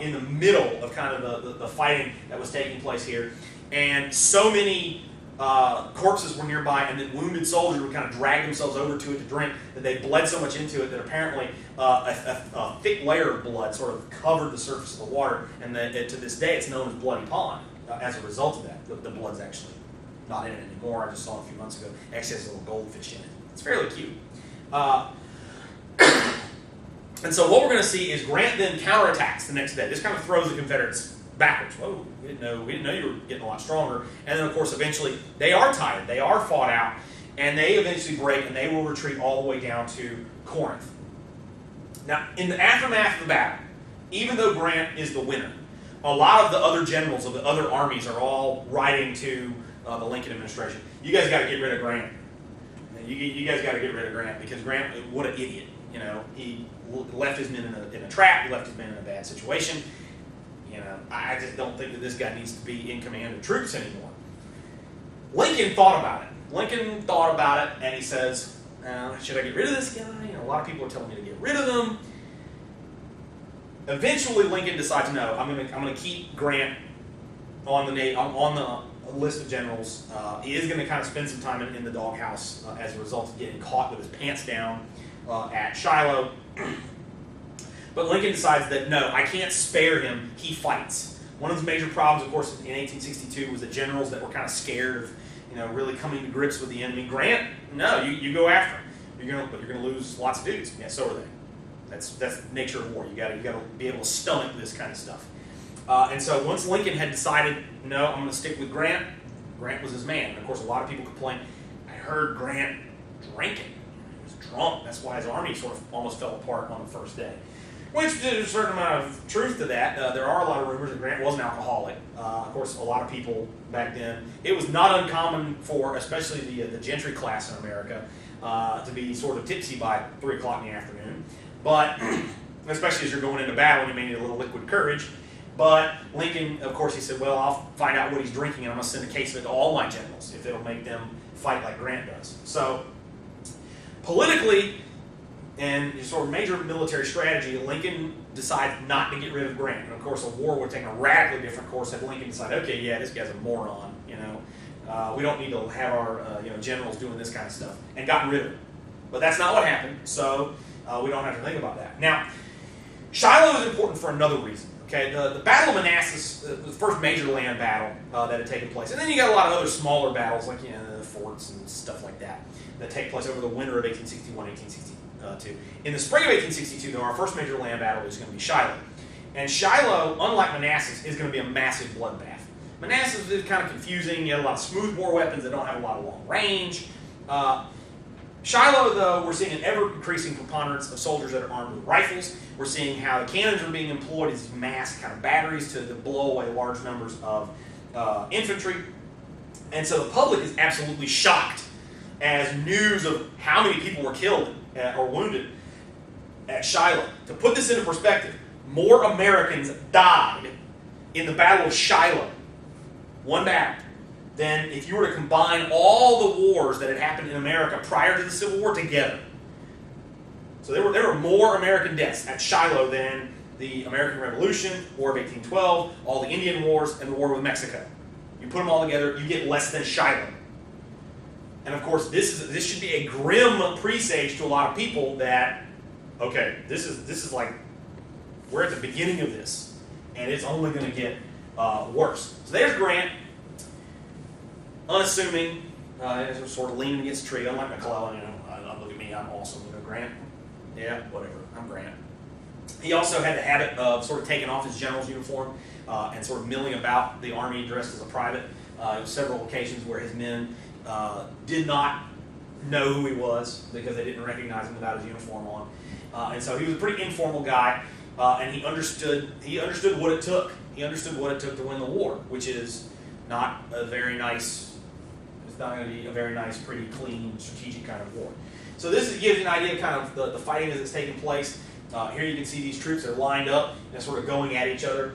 in the middle of kind of the fighting that was taking place here. And so many corpses were nearby, and then wounded soldiers would kind of drag themselves over to it to drink, that they bled so much into it that apparently a thick layer of blood sort of covered the surface of the water, and that to this day it's known as Bloody Pond as a result of that. The blood's actually not in it anymore. I just saw it a few months ago. Actually has a little goldfish in it. It's fairly cute. And so what we're going to see is Grant then counterattacks the next day. This kind of throws the Confederates backwards. Whoa, we didn't know you were getting a lot stronger. And then, of course, eventually they are tired. They are fought out, and they eventually break, and they will retreat all the way down to Corinth. Now, in the aftermath of the battle, even though Grant is the winner, a lot of the other generals of the other armies are all writing to the Lincoln administration. You guys got to get rid of Grant. You guys got to get rid of Grant, because Grant, what an idiot. He left his men in a trap. He left his men in a bad situation. I just don't think that this guy needs to be in command of troops anymore. Lincoln thought about it. And he says, should I get rid of this guy? A lot of people are telling me to get rid of him. Eventually, Lincoln decides, no, I'm going to keep Grant on the list of generals. He is going to kind of spend some time in the doghouse as a result of getting caught with his pants down at Shiloh. But Lincoln decides that, no, I can't spare him. He fights. One of the major problems, of course, in 1862 was that generals that were kind of scared of, really coming to grips with the enemy. Grant, no, you go after him. You're going to lose lots of dudes. Yeah, so are they. That's the nature of war. You got to be able to stomach this kind of stuff. And so once Lincoln had decided, no, I'm going to stick with Grant, Grant was his man. And of course, a lot of people complained, I heard Grant drinking. He was drunk. That's why his army sort of almost fell apart on the first day. Which there's a certain amount of truth to that. There are a lot of rumors that Grant was an alcoholic. Of course, a lot of people back then, it was not uncommon for, especially the gentry class in America, to be sort of tipsy by 3 o'clock in the afternoon. But, especially as you're going into battle, you may need a little liquid courage. But Lincoln, of course, he said, well, I'll find out what he's drinking and I'm going to send a case of it to all my generals if it'll make them fight like Grant does. So, politically, and sort of major military strategy, Lincoln decided not to get rid of Grant. And of course, a war would take a radically different course had Lincoln decided, okay, yeah, this guy's a moron, we don't need to have our generals doing this kind of stuff, and gotten rid of him. But that's not what happened, so we don't have to think about that. Now, Shiloh is important for another reason. Okay, the Battle of Manassas, the first major land battle that had taken place, and then you got a lot of other smaller battles like the forts and stuff like that take place over the winter of 1861, 1862. In the spring of 1862, though, our first major land battle is going to be Shiloh. And Shiloh, unlike Manassas, is going to be a massive bloodbath. Manassas is kind of confusing. You have a lot of smoothbore weapons that don't have a lot of long range. Shiloh, though, we're seeing an ever-increasing preponderance of soldiers that are armed with rifles. We're seeing how the cannons are being employed as mass kind of batteries to blow away large numbers of infantry. And so the public is absolutely shocked as news of how many people were killed or wounded at Shiloh. To put this into perspective, more Americans died in the Battle of Shiloh, one battle, than if you were to combine all the wars that had happened in America prior to the Civil War together. So there were more American deaths at Shiloh than the American Revolution, War of 1812, all the Indian Wars, and the War with Mexico. You put them all together, you get less than Shiloh. And of course, this should be a grim presage to a lot of people that, okay, this is like, we're at the beginning of this, and it's only going to get worse. So there's Grant, unassuming, sort of leaning against a tree, unlike McClellan. Look at me, I'm awesome. Grant, yeah, whatever, I'm Grant. He also had the habit of sort of taking off his general's uniform and sort of milling about the army dressed as a private. There were several occasions where his men did not know who he was because they didn't recognize him without his uniform on. And so he was a pretty informal guy, and he understood what it took. He understood what it took to win the war, which is not a very nice, it's not going to be a very nice, pretty clean, strategic kind of war. So this gives you an idea of kind of the fighting as it's taking place. Here you can see these troops are lined up and sort of going at each other,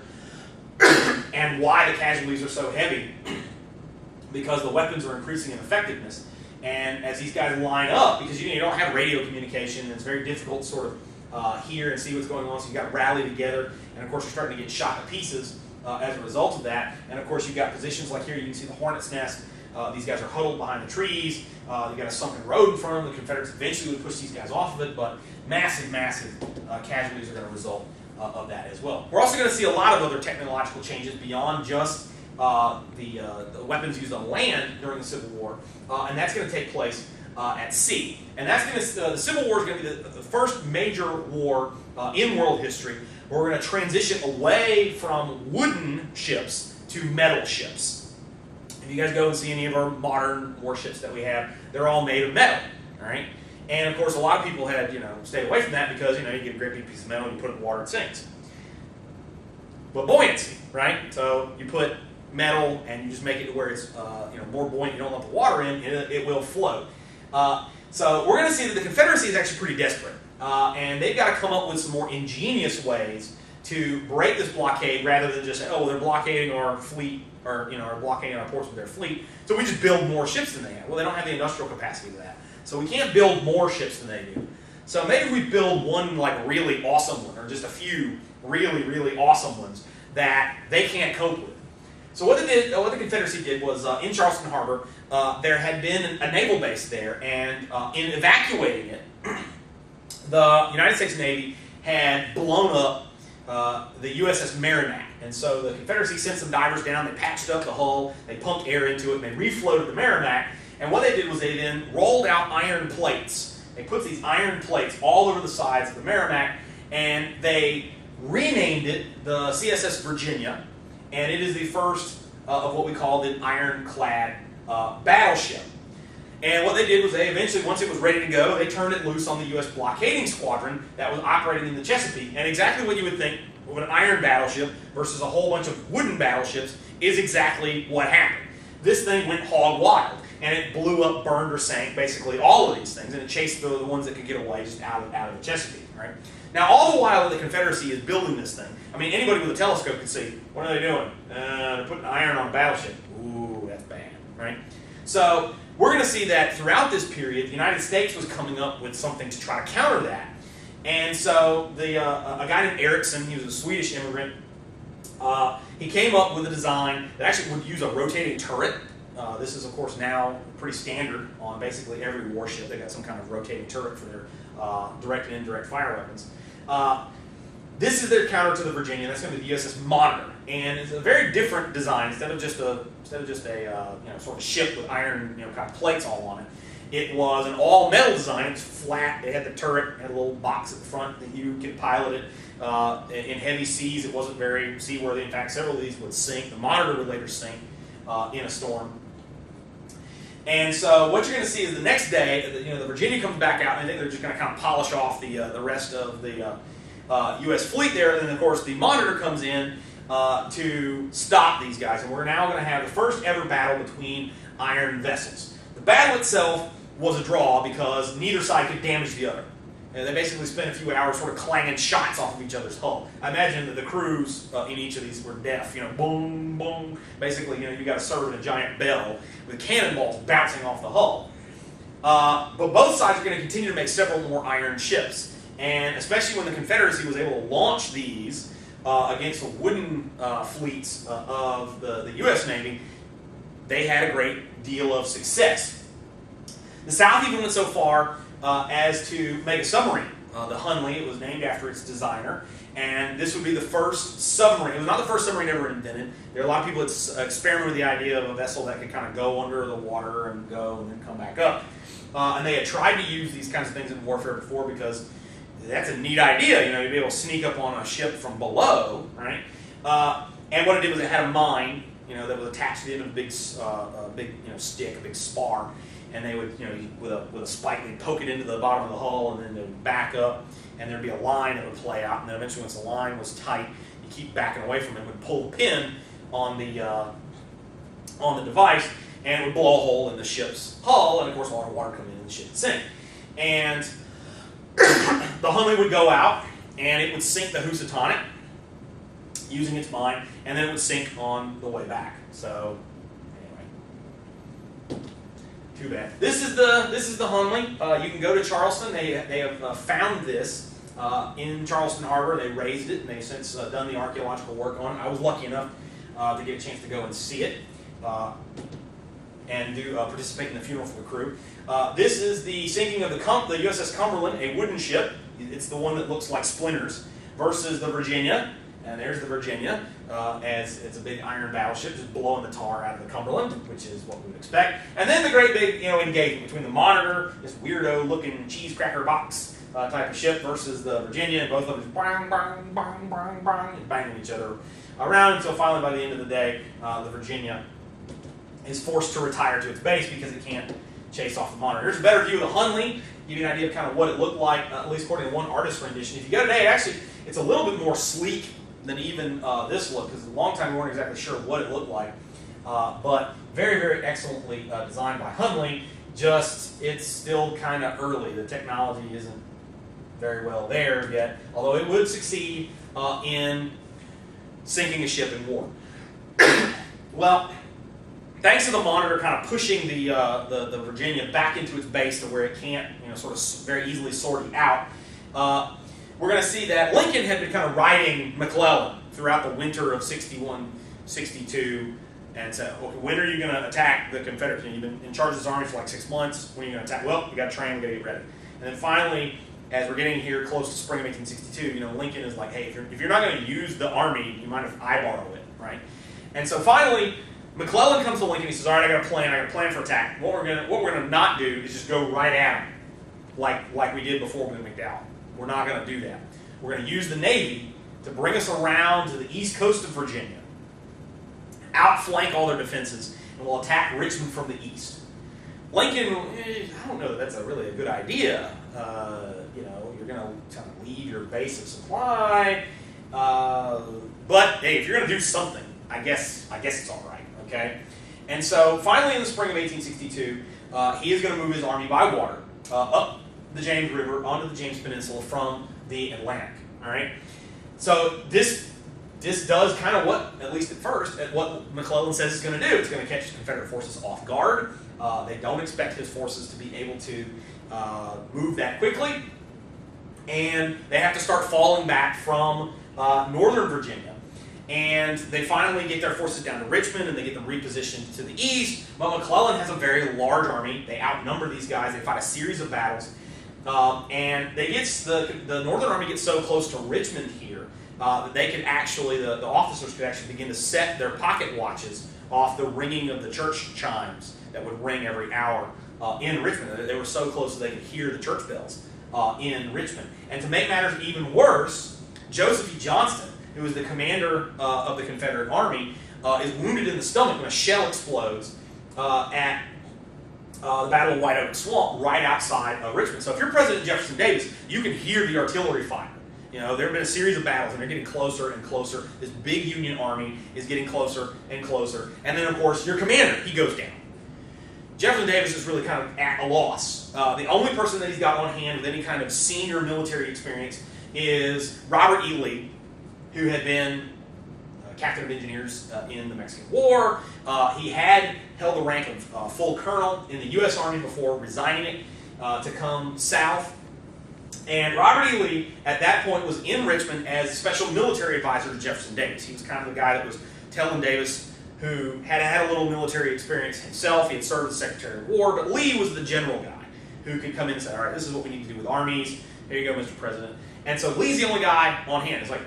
and why the casualties are so heavy, because the weapons are increasing in effectiveness. And as these guys line up, because you don't have radio communication, it's very difficult to sort of hear and see what's going on, so you've got to rally together, and of course you're starting to get shot to pieces as a result of that. And of course you've got positions like here, you can see the hornet's nest. These guys are huddled behind the trees. You've got a sunken road in front of them. The Confederates eventually would push these guys off of it, but massive, massive casualties are going to result of that as well. We're also going to see a lot of other technological changes beyond just the weapons used on land during the Civil War, and that's going to take place at sea. And that's going to the Civil War is going to be the first major war in world history where we're going to transition away from wooden ships to metal ships. If you guys go and see any of our modern warships that we have, they're all made of metal, all right? And of course, a lot of people had stayed away from that because you get a great big piece of metal and you put it in the water, it sinks. But buoyancy, right? So you put metal and you just make it to where it's more buoyant. You don't let the water in, it will float. So we're going to see that the Confederacy is actually pretty desperate, and they've got to come up with some more ingenious ways to break this blockade rather than just say, oh, they're blockading our fleet or are blockading our ports with their fleet, so we just build more ships than they have. Well, they don't have the industrial capacity for that, so we can't build more ships than they do. So maybe we build one like really awesome one, or just a few really, really awesome ones that they can't cope with. So what the Confederacy did was in Charleston Harbor, there had been a naval base there, and in evacuating it, the United States Navy had blown up the USS Merrimack. And so the Confederacy sent some divers down, they patched up the hull, they pumped air into it, and they refloated the Merrimack. And what they did was they then rolled out iron plates. They put these iron plates all over the sides of the Merrimack, and they renamed it the CSS Virginia, and it is the first of what we call the ironclad battleship. And what they did was they eventually, once it was ready to go, they turned it loose on the U.S. blockading squadron that was operating in the Chesapeake. And exactly what you would think of an iron battleship versus a whole bunch of wooden battleships is exactly what happened. This thing went hog wild, and it blew up, burned, or sank basically all of these things, and it chased the ones that could get away just out of the Chesapeake. Right? Now, all the while the Confederacy is building this thing, I mean, anybody with a telescope can see, what are they doing? They're putting iron on a battleship. Ooh, that's bad, right? So we're going to see that throughout this period, the United States was coming up with something to try to counter that. And so a guy named Ericsson, he was a Swedish immigrant, he came up with a design that actually would use a rotating turret. This is, of course, now pretty standard on basically every warship. They got some kind of rotating turret for their direct and indirect fire weapons. This is their counter to the Virginia. That's going to be the USS Monitor, and it's a very different design. Instead of just a sort of ship with iron kind of plates all on it, it was an all metal design. It was flat. It had the turret, it had a little box at the front that you could pilot it. In heavy seas, it wasn't very seaworthy. In fact, several of these would sink. The Monitor would later sink in a storm. And so what you're going to see is the next day, the Virginia comes back out, and I think they're just going to kind of polish off the rest of the U.S. fleet there. And then, of course, the Monitor comes in to stop these guys. And we're now going to have the first ever battle between iron vessels. The battle itself was a draw because neither side could damage the other. And they basically spent a few hours sort of clanging shots off of each other's hull. I imagine that the crews in each of these were deaf, boom, boom. Basically, you got to serve in a giant bell with cannonballs bouncing off the hull. But both sides are going to continue to make several more iron ships. And especially when the Confederacy was able to launch these against the wooden fleets of the U.S. Navy, they had a great deal of success. The South even went so far as to make a submarine. The Hunley, it was named after its designer, and this would be the first submarine. It was not the first submarine ever invented. There are a lot of people that experimented with the idea of a vessel that could kind of go under the water and go and then come back up. And they had tried to use these kinds of things in warfare before because that's a neat idea. You'd be able to sneak up on a ship from below, right? And what it did was it had a mine, that was attached to the end of a big stick, a big spar. And they would, with a spike, they'd poke it into the bottom of the hull, and then they would back up, and there'd be a line that would play out. And then eventually, once the line was tight, you keep backing away from it, it would pull the pin on the device, and it would blow a hole in the ship's hull, and of course, a lot of water come in, and the ship would sink. And the Hunley would go out, and it would sink the Housatonic using its mine, and then it would sink on the way back. So. Too bad. This is the Hunley. You can go to Charleston. They have found this in Charleston Harbor. They raised it, and they've since done the archaeological work on it. I was lucky enough to get a chance to go and see it and participate in the funeral for the crew. This is the sinking of the USS Cumberland, a wooden ship. It's the one that looks like splinters, versus the Virginia. And there's the Virginia, as it's a big iron battleship, just blowing the tar out of the Cumberland, which is what we would expect. And then the great big, engagement between the Monitor, this weirdo-looking cheese cracker box type of ship, versus the Virginia, and both of them just bang, bang, bang, bang, bang, and banging each other around until finally, by the end of the day, the Virginia is forced to retire to its base because it can't chase off the Monitor. Here's a better view of the Hunley, give you an idea of kind of what it looked like, at least according to one artist rendition. If you go today, actually, it's a little bit more sleek than even this look, because a long time we weren't exactly sure what it looked like. But very, very excellently designed by Hunley. Just, it's still kind of early. The technology isn't very well there yet, although it would succeed in sinking a ship in war. Well, thanks to the Monitor kind of pushing the Virginia back into its base to where it can't, sort of very easily sort it out, we're going to see that Lincoln had been kind of riding McClellan throughout the winter of 61, 62, and said, okay, when are you going to attack the Confederates? You've been in charge of this army for like 6 months. When are you going to attack? Well, you got to train, we got to get ready. And then finally, as we're getting here close to spring of 1862, Lincoln is like, hey, if you're not going to use the army, you mind if I borrow it, right? And so finally, McClellan comes to Lincoln. He says, all right, I got a plan for attack. What we're going to not do is just go right at him, like we did before with McDowell. We're not going to do that. We're going to use the Navy to bring us around to the east coast of Virginia, outflank all their defenses, and we'll attack Richmond from the east. Lincoln, I don't know that that's really a good idea. You're going to kind of leave your base of supply. But hey, if you're going to do something, I guess it's all right, okay? And so finally in the spring of 1862, he is going to move his army by water up the James River onto the James Peninsula from the Atlantic, all right? So this does kind of what, at least at first, what McClellan says it's going to do. It's going to catch the Confederate forces off guard. They don't expect his forces to be able to move that quickly. And they have to start falling back from northern Virginia. And they finally get their forces down to Richmond, and they get them repositioned to the east. But McClellan has a very large army. They outnumber these guys. They fight a series of battles. And the northern army gets so close to Richmond here that they could actually, the officers could actually begin to set their pocket watches off the ringing of the church chimes that would ring every hour in Richmond. They were so close that they could hear the church bells in Richmond. And to make matters even worse, Joseph E. Johnston, who was the commander of the Confederate Army, is wounded in the stomach when a shell explodes at the Battle of White Oak Swamp right outside of Richmond. So if you're President Jefferson Davis, you can hear the artillery fire. There have been a series of battles, and they're getting closer and closer. This big Union army is getting closer and closer. And then, of course, your commander, he goes down. Jefferson Davis is really kind of at a loss. The only person that he's got on hand with any kind of senior military experience is Robert E. Lee, who had been captain of engineers in the Mexican War. He had held the rank of full colonel in the U.S. Army before resigning it to come south. And Robert E. Lee, at that point, was in Richmond as special military advisor to Jefferson Davis. He was kind of the guy that was telling Davis, who had had a little military experience himself. He had served as Secretary of War, but Lee was the general guy who could come in and say, all right, this is what we need to do with armies. Here you go, Mr. President. And so Lee's the only guy on hand. It's like,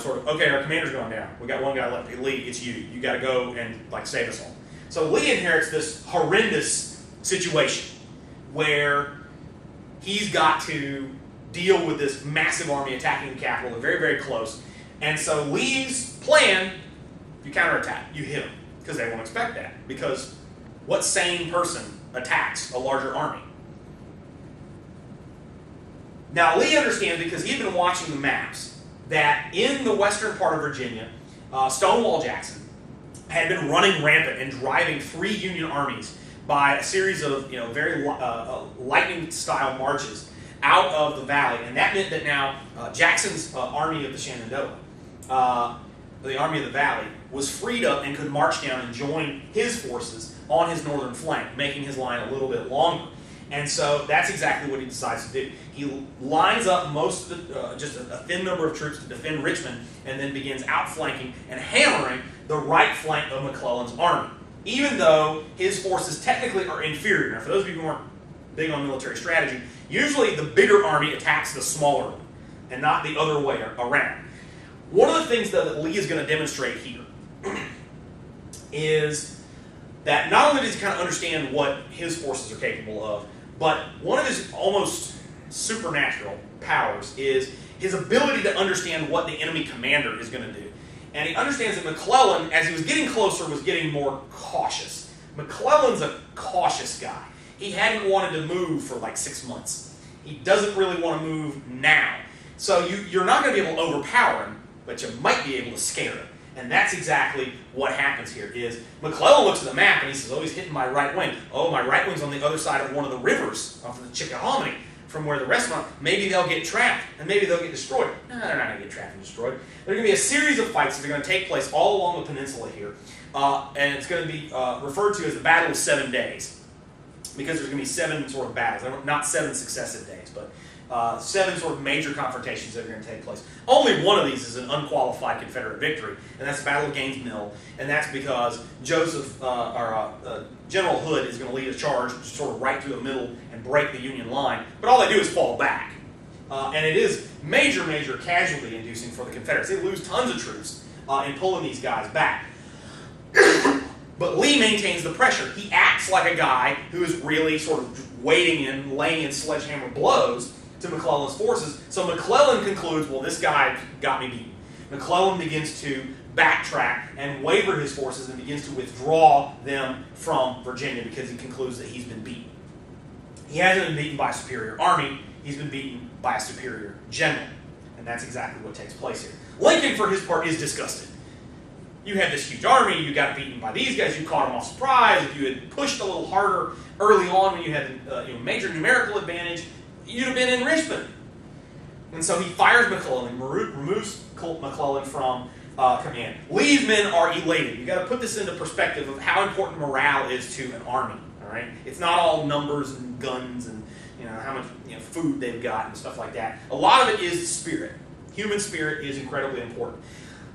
sort of, okay, our commander's going down. We got one guy left. Hey, Lee, it's you. You got to go and, save us all. So Lee inherits this horrendous situation where he's got to deal with this massive army attacking the capital. They're very, very close. And so Lee's plan, you counterattack. You hit them. Because they won't expect that. Because what sane person attacks a larger army? Now, Lee understands, because he had been watching the maps, that in the western part of Virginia, Stonewall Jackson had been running rampant and driving 3 Union armies by a series of very lightning-style marches out of the valley. And that meant that now Jackson's army of the Shenandoah, the army of the valley, was freed up and could march down and join his forces on his northern flank, making his line a little bit longer. And so that's exactly what he decides to do. He lines up most of the, just a thin number of troops to defend Richmond, and then begins outflanking and hammering the right flank of McClellan's army, even though his forces technically are inferior. Now, for those of you who aren't big on military strategy, usually the bigger army attacks the smaller one, and not the other way around. One of the things that Lee is going to demonstrate here is that not only does he kind of understand what his forces are capable of, but one of his almost supernatural powers is his ability to understand what the enemy commander is going to do. And he understands that McClellan, as he was getting closer, was getting more cautious. McClellan's a cautious guy. He hadn't wanted to move for 6 months. He doesn't really want to move now. So you're not going to be able to overpower him, but you might be able to scare him. And that's exactly what happens here. Is McClellan looks at the map and he says, oh, he's hitting my right wing. Oh, my right wing's on the other side of one of the rivers, off of the Chickahominy, from where the rest of them are. Maybe they'll get trapped, and maybe they'll get destroyed. No, they're not going to get trapped and destroyed. There are going to be a series of fights that are going to take place all along the peninsula here. And it's going to be referred to as the Battle of 7 Days, because there's going to be 7 sort of battles. Not 7 successive days, but 7 sort of major confrontations that are going to take place. Only one of these is an unqualified Confederate victory, and that's the Battle of Gaines' Mill, and that's because General Hood is going to lead a charge sort of right through the middle and break the Union line, but all they do is fall back. And it is major, major casualty inducing for the Confederates. They lose tons of troops in pulling these guys back. But Lee maintains the pressure. He acts like a guy who is really sort of waiting and laying in sledgehammer blows to McClellan's forces. So McClellan concludes, well, this guy got me beaten. McClellan begins to backtrack and waver his forces and begins to withdraw them from Virginia because he concludes that he's been beaten. He hasn't been beaten by a superior army, he's been beaten by a superior general. And that's exactly what takes place here. Lincoln, for his part, is disgusted. You had this huge army, you got beaten by these guys, you caught them off surprise. If you had pushed a little harder early on when you had major numerical advantage, you'd have been in Richmond. And so he fires McClellan, removes McClellan from command. Lee's men are elated. You've got to put this into perspective of how important morale is to an army. All right, it's not all numbers and guns and how much food they've got and stuff like that. A lot of it is spirit. Human spirit is incredibly important.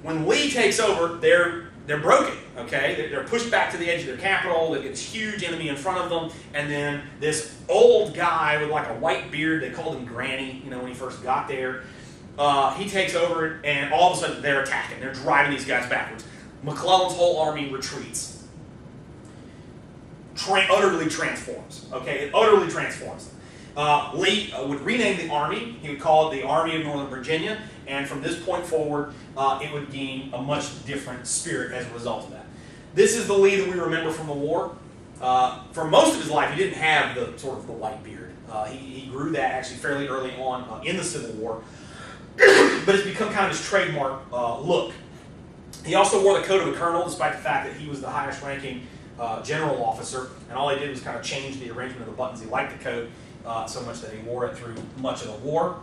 When Lee takes over, they're broken. Okay, they're pushed back to the edge of their capital. They've got this huge enemy in front of them, and then this old guy with like a white beard. They called him Granny. When he first got there. He takes over, and all of a sudden they're attacking. They're driving these guys backwards. McClellan's whole army retreats. Utterly transforms. Okay, it utterly transforms them. Lee would rename the army. He would call it the Army of Northern Virginia, and from this point forward, it would gain a much different spirit as a result of that. This is the Lee that we remember from the war. For most of his life, he didn't have the sort of the white beard. He grew that actually fairly early on in the Civil War. But it's become kind of his trademark look. He also wore the coat of a colonel, despite the fact that he was the highest ranking general officer, and all he did was kind of change the arrangement of the buttons. He liked the coat so much that he wore it through much of the war.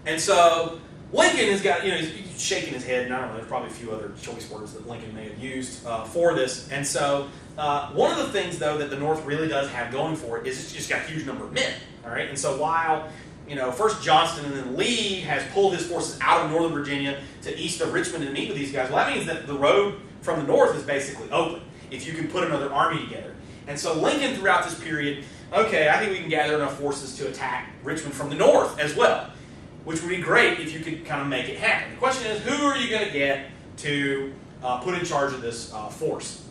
And so Lincoln has got, he's shaking his head, and I don't know, there's probably a few other choice words that Lincoln may have used for this. And so one of the things, though, that the North really does have going for it is it's just got a huge number of men. All right, and so while first Johnston and then Lee has pulled his forces out of Northern Virginia to east of Richmond to meet with these guys, well, that means that the road from the north is basically open if you can put another army together. And so Lincoln, throughout this period, okay, I think we can gather enough forces to attack Richmond from the north as well, which would be great if you could kind of make it happen. The question is, who are you going to get to put in charge of this force?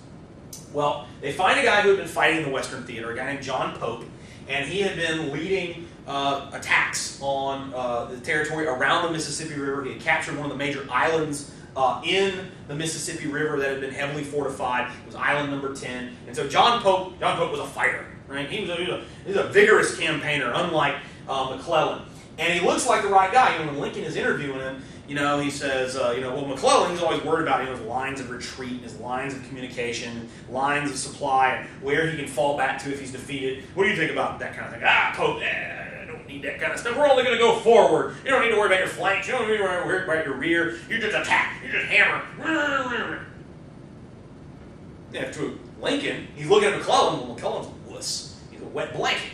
Well, they find a guy who had been fighting in the Western Theater, a guy named John Pope, and he had been leading attacks on the territory around the Mississippi River. He had captured one of the major islands in the Mississippi River that had been heavily fortified. It was island number 10. And so John Pope was a fighter, right? He was a vigorous campaigner, unlike McClellan. And he looks like the right guy. When Lincoln is interviewing him, he says, well, McClellan, he's always worried about his lines of retreat, his lines of communication, lines of supply, and where he can fall back to if he's defeated. What do you think about that kind of thing? Pope, I don't need that kind of stuff. We're only going to go forward. You don't need to worry about your flanks. You don't need to worry about your rear. You just attack. You just hammer. Yeah, to Lincoln, he's looking at McClellan. Well, McClellan's a wuss. He's a wet blanket.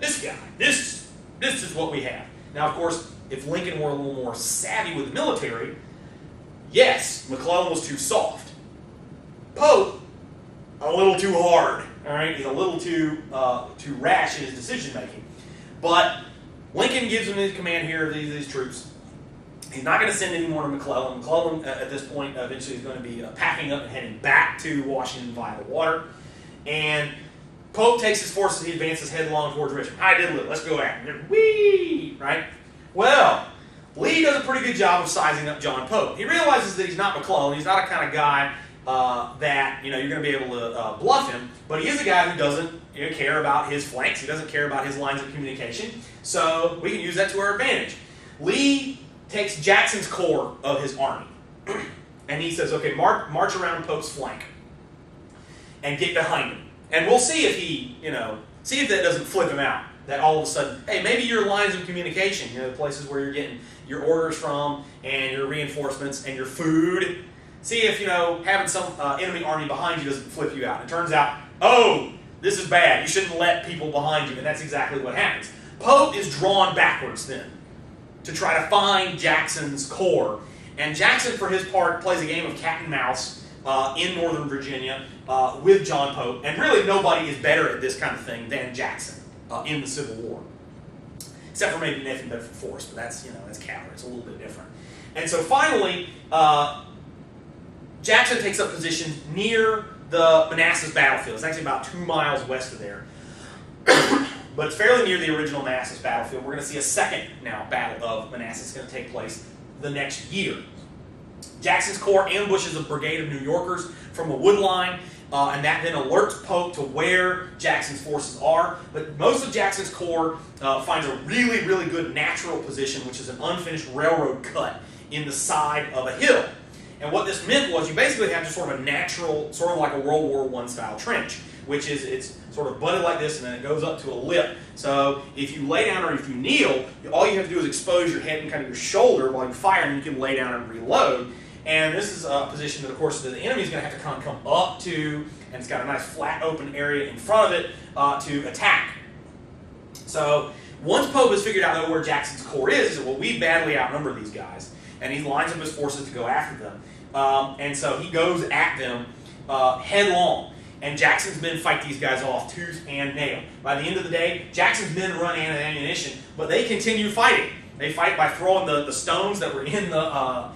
This guy, this is what we have. Now, of course, if Lincoln were a little more savvy with the military, yes, McClellan was too soft. Pope, a little too hard. All right, he's a little too rash in his decision making. But Lincoln gives him his command here of these troops. He's not going to send any more to McClellan. McClellan, at this point, eventually is going to be packing up and heading back to Washington via the water. And Pope takes his forces, he advances headlong towards Richmond. I did live, let's go at him. Whee! Right? Well, Lee does a pretty good job of sizing up John Pope. He realizes that he's not McClellan. He's not a kind of guy that you're going to be able to bluff him, but he is a guy who doesn't care about his flanks. He doesn't care about his lines of communication, so we can use that to our advantage. Lee takes Jackson's corps of his army, and he says, okay, march around Pope's flank and get behind him. And we'll see if see if that doesn't flip him out. That all of a sudden, hey, maybe your lines of communication, the places where you're getting your orders from and your reinforcements and your food, see if, having some enemy army behind you doesn't flip you out. It turns out, oh, this is bad. You shouldn't let people behind you. And that's exactly what happens. Pope is drawn backwards then to try to find Jackson's corps. And Jackson, for his part, plays a game of cat and mouse in Northern Virginia with John Pope. And really nobody is better at this kind of thing than Jackson in the Civil War. Except for maybe Nathan Bedford Forrest, but that's, that's cavalry. It's a little bit different. And so finally, Jackson takes up position near the Manassas battlefield. It's actually about 2 miles west of there. But it's fairly near the original Manassas battlefield. We're going to see a second now battle of Manassas. It's going to take place the next year. Jackson's corps ambushes a brigade of New Yorkers from a wood line, and that then alerts Pope to where Jackson's forces are. But most of Jackson's corps finds a really, really good natural position, which is an unfinished railroad cut in the side of a hill. And what this meant was you basically have just sort of a natural, sort of like a World War I style trench, which is it's sort of butted like this and then it goes up to a lip. So if you lay down or if you kneel, all you have to do is expose your head and kind of your shoulder while you fire, and you can lay down and reload. And this is a position that, of course, the enemy is going to have to kind of come up to, and it's got a nice flat open area in front of it to attack. So once Pope has figured out where Jackson's corps is, he said, well, we badly outnumber these guys. And he lines up his forces to go after them. And so he goes at them headlong. And Jackson's men fight these guys off tooth and nail. By the end of the day, Jackson's men run out of ammunition, but they continue fighting. They fight by throwing the stones that were in the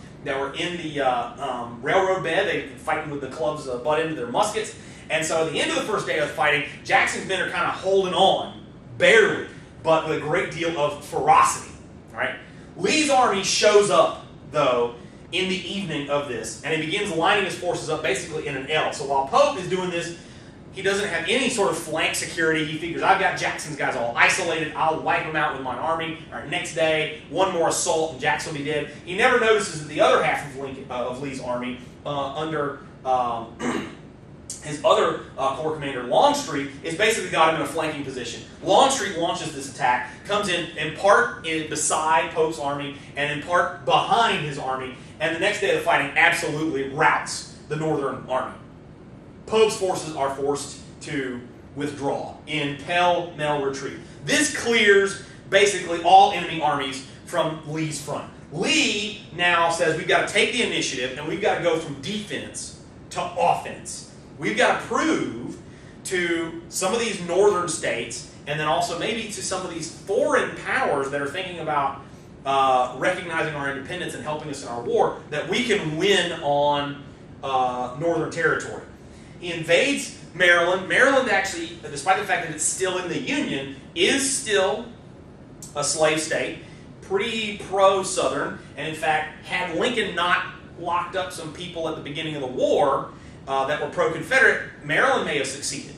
railroad bed. They fight with the clubs butt into their muskets. And so at the end of the first day of fighting, Jackson's men are kind of holding on, barely, but with a great deal of ferocity. All right? Lee's army shows up, though, in the evening of this, and he begins lining his forces up basically in an L. So while Pope is doing this, he doesn't have any sort of flank security. He figures, I've got Jackson's guys all isolated. I'll wipe them out with my army. All right, next day, one more assault and Jackson will be dead. He never notices that the other half of Lee's army under his other corps commander, Longstreet, is basically got him in a flanking position. Longstreet launches this attack, comes in part beside Pope's army and in part behind his army, and the next day the fighting absolutely routs the Northern army. Pope's forces are forced to withdraw in pell-mell retreat. This clears basically all enemy armies from Lee's front. Lee now says we've got to take the initiative and we've got to go from defense to offense. We've got to prove to some of these northern states, and then also maybe to some of these foreign powers that are thinking about recognizing our independence and helping us in our war, that we can win on northern territory. He invades Maryland. Maryland actually, despite the fact that it's still in the Union, is still a slave state, pretty pro-Southern, and in fact, had Lincoln not locked up some people at the beginning of the war that were pro-Confederate, Maryland may have seceded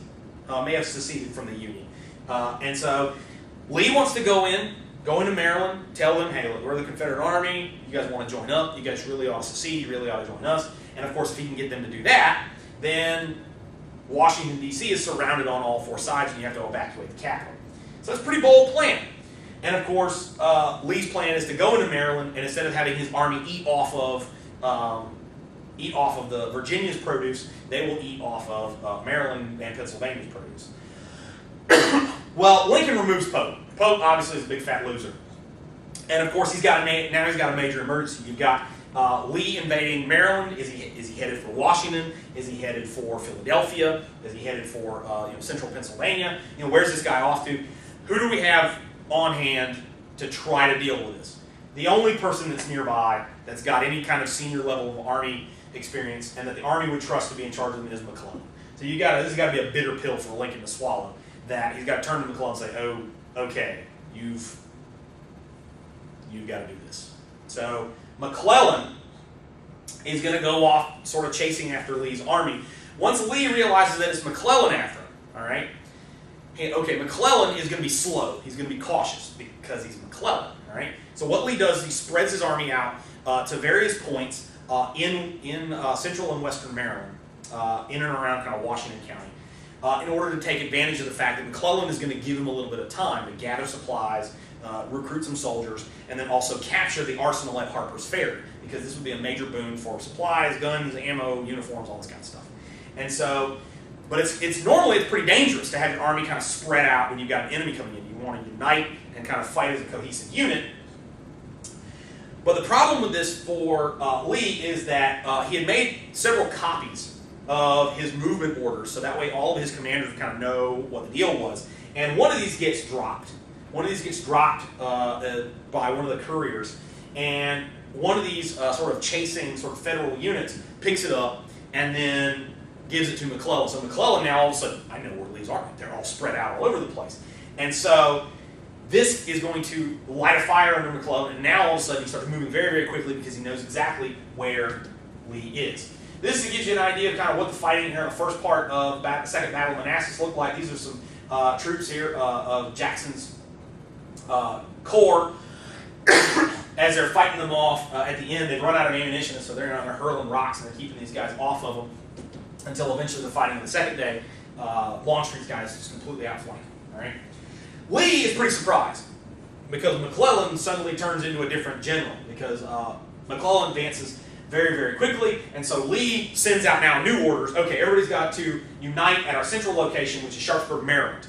from the Union. And so Lee wants to go into Maryland, tell them, hey, look, we're the Confederate Army, you guys want to join up, you guys really ought to secede, you really ought to join us. And of course, if he can get them to do that, then Washington, D.C. is surrounded on all four sides and you have to evacuate the capital. So that's a pretty bold plan. And of course, Lee's plan is to go into Maryland, and instead of having his army eat off of the Virginia's produce, they will eat off of Maryland and Pennsylvania's produce. Well, Lincoln removes Pope. Pope obviously is a big fat loser. And of course, he's got a major emergency. You've got Lee invading Maryland. Is he headed for Washington? Is he headed for Philadelphia? Is he headed for central Pennsylvania? Where's this guy off to? Who do we have on hand to try to deal with this? The only person that's nearby that's got any kind of senior level of Army experience and that the Army would trust to be in charge of them is McClellan. So this has got to be a bitter pill for Lincoln to swallow, that he's got to turn to McClellan and say, oh, okay, you've got to do this. So McClellan is going to go off sort of chasing after Lee's army. Once Lee realizes that it's McClellan after him, all right, okay, McClellan is going to be slow. He's going to be cautious because he's McClellan, all right? So what Lee does is he spreads his army out to various points in central and western Maryland, in and around kind of Washington County, in order to take advantage of the fact that McClellan is going to give him a little bit of time to gather supplies, recruit some soldiers, and then also capture the arsenal at Harper's Ferry, because this would be a major boon for supplies, guns, ammo, uniforms, all this kind of stuff. And so, but it's normally pretty dangerous to have your army kind of spread out when you've got an enemy coming in. You want to unite and kind of fight as a cohesive unit. But the problem with this for Lee is that he had made several copies of his movement orders, so that way all of his commanders would kind of know what the deal was. And one of these gets dropped. One of these gets dropped by one of the couriers, and one of these sort of chasing sort of federal units picks it up and then gives it to McClellan. So McClellan now all of a sudden, I know where Lee's army. They're all spread out all over the place. And so this is going to light a fire under McClellan, and now all of a sudden he starts moving very, very quickly because he knows exactly where Lee is. This gives you an idea of kind of what the fighting here in the first part of the Second Battle of Manassas looked like. These are some troops here of Jackson's corps. As they're fighting them off at the end, they've run out of ammunition, and so they're hurling rocks, and they're keeping these guys off of them until eventually the fighting of the second day, Longstreet's guys just completely outflanked. All right. Lee is pretty surprised because McClellan suddenly turns into a different general because McClellan advances very, very quickly, and so Lee sends out now new orders. Okay, everybody's got to unite at our central location, which is Sharpsburg, Maryland.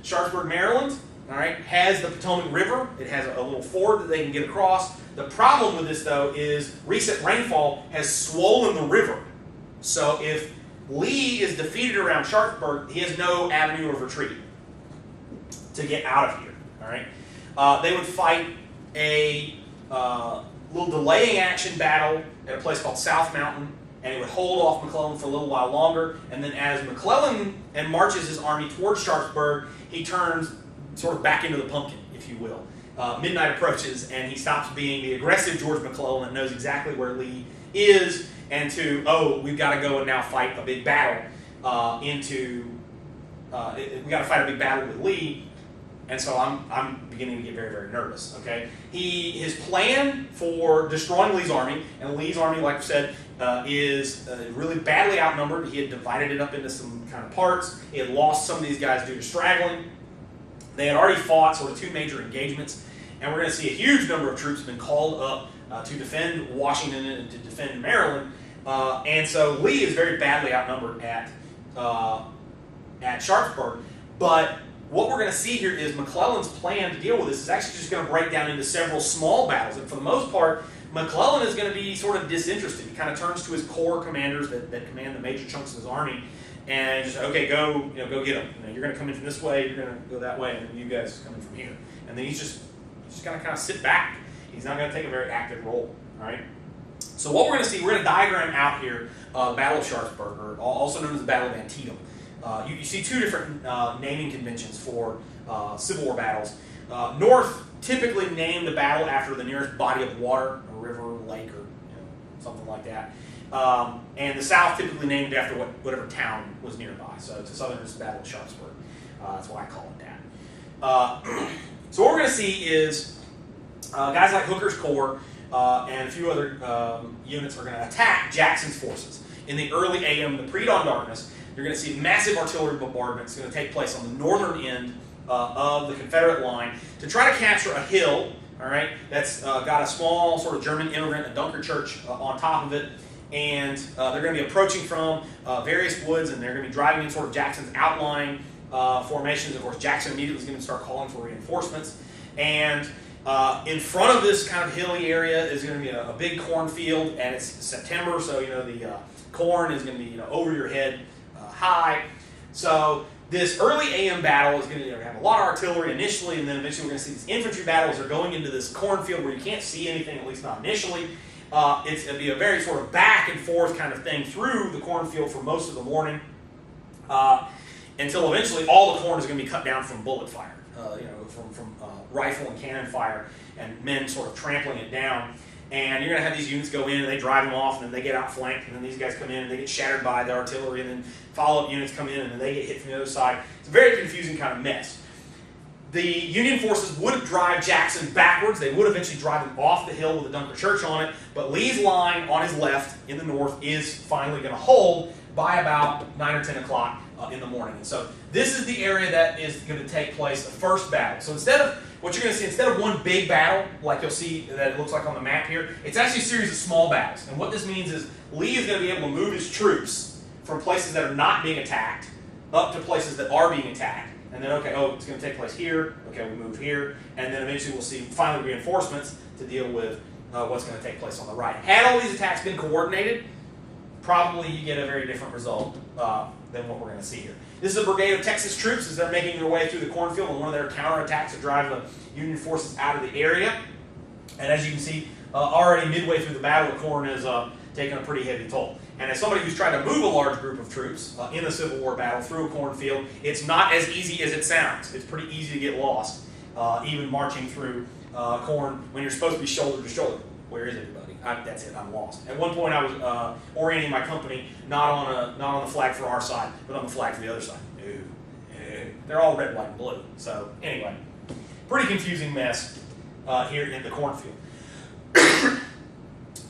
Sharpsburg, Maryland, all right, has the Potomac River. It has a little ford that they can get across. The problem with this, though, is recent rainfall has swollen the river. So if Lee is defeated around Sharpsburg, he has no avenue of retreat to get out of here. All right, they would fight a little delaying action battle at a place called South Mountain, and it would hold off McClellan for a little while longer. And then as McClellan marches his army towards Sharpsburg, he turns sort of back into the pumpkin, if you will. Midnight approaches, and he stops being the aggressive George McClellan and knows exactly where Lee is, and we've got to go and now fight a big battle we got to fight a big battle with Lee. And so I'm beginning to get very, very nervous. Okay, his plan for destroying Lee's army, and Lee's army, like I said, is really badly outnumbered. He had divided it up into some kind of parts. He had lost some of these guys due to straggling. They had already fought sort of two major engagements, and we're going to see a huge number of troops have been called up to defend Washington and to defend Maryland. And so Lee is very badly outnumbered at Sharpsburg, but what we're going to see here is McClellan's plan to deal with this is actually just going to break down into several small battles. And for the most part, McClellan is going to be sort of disinterested. He kind of turns to his corps commanders that command the major chunks of his army, and just, okay, go get them. You're going to come in from this way, you're going to go that way, and then you guys come in from here. And then he's just going to kind of sit back. He's not going to take a very active role. All right. So what we're going to see, we're going to diagram out here the Battle of Sharpsburg, or also known as the Battle of Antietam. You see two different naming conventions for Civil War battles. North typically named the battle after the nearest body of water, a river, lake, or something like that. And the South typically named after whatever town was nearby. So to Southern, it's the Battle of Sharpsburg. That's why I call it that. So what we're going to see is guys like Hooker's Corps and a few other units are going to attack Jackson's forces. In the early AM, the pre-dawn darkness, you're going to see massive artillery bombardments going to take place on the northern end of the Confederate line to try to capture a hill, all right, that's got a small sort of German immigrant, a Dunker church on top of it, and they're going to be approaching from various woods, and they're going to be driving in sort of Jackson's outlying formations. Of course, Jackson immediately is going to start calling for reinforcements, and in front of this kind of hilly area is going to be a big cornfield, and it's September, so the corn is going to be over your head high. So this early AM battle is going to have a lot of artillery initially, and then eventually we're going to see these infantry battles are going into this cornfield where you can't see anything, at least not initially. It's going to be a very sort of back and forth kind of thing through the cornfield for most of the morning, until eventually all the corn is going to be cut down from bullet fire, from rifle and cannon fire, and men sort of trampling it down. And you're going to have these units go in, and they drive them off, and then they get outflanked, and then these guys come in, and they get shattered by the artillery, and then follow-up units come in, and then they get hit from the other side. It's a very confusing kind of mess. The Union forces would drive Jackson backwards. They would eventually drive him off the hill with the Dunker Church on it, but Lee's line on his left in the north is finally going to hold by about 9 or 10 o'clock in the morning. And so this is the area that is going to take place, the first battle. So what you're going to see, instead of one big battle, like you'll see that it looks like on the map here, it's actually a series of small battles. And what this means is Lee is going to be able to move his troops from places that are not being attacked up to places that are being attacked. And then, it's going to take place here. Okay, we move here. And then eventually we'll see finally reinforcements to deal with what's going to take place on the right. Had all these attacks been coordinated, probably you get a very different result than what we're going to see here. This is a brigade of Texas troops as they're making their way through the cornfield on one of their counterattacks to drive the Union forces out of the area. And as you can see, already midway through the battle, the corn is taking a pretty heavy toll. And as somebody who's trying to move a large group of troops in a Civil War battle through a cornfield, it's not as easy as it sounds. It's pretty easy to get lost even marching through corn when you're supposed to be shoulder to shoulder. Where is everybody? That's it. I'm lost. At one point, I was orienting my company not on the flag for our side, but on the flag for the other side. They're all red, white, and blue. So anyway, pretty confusing mess here in the cornfield.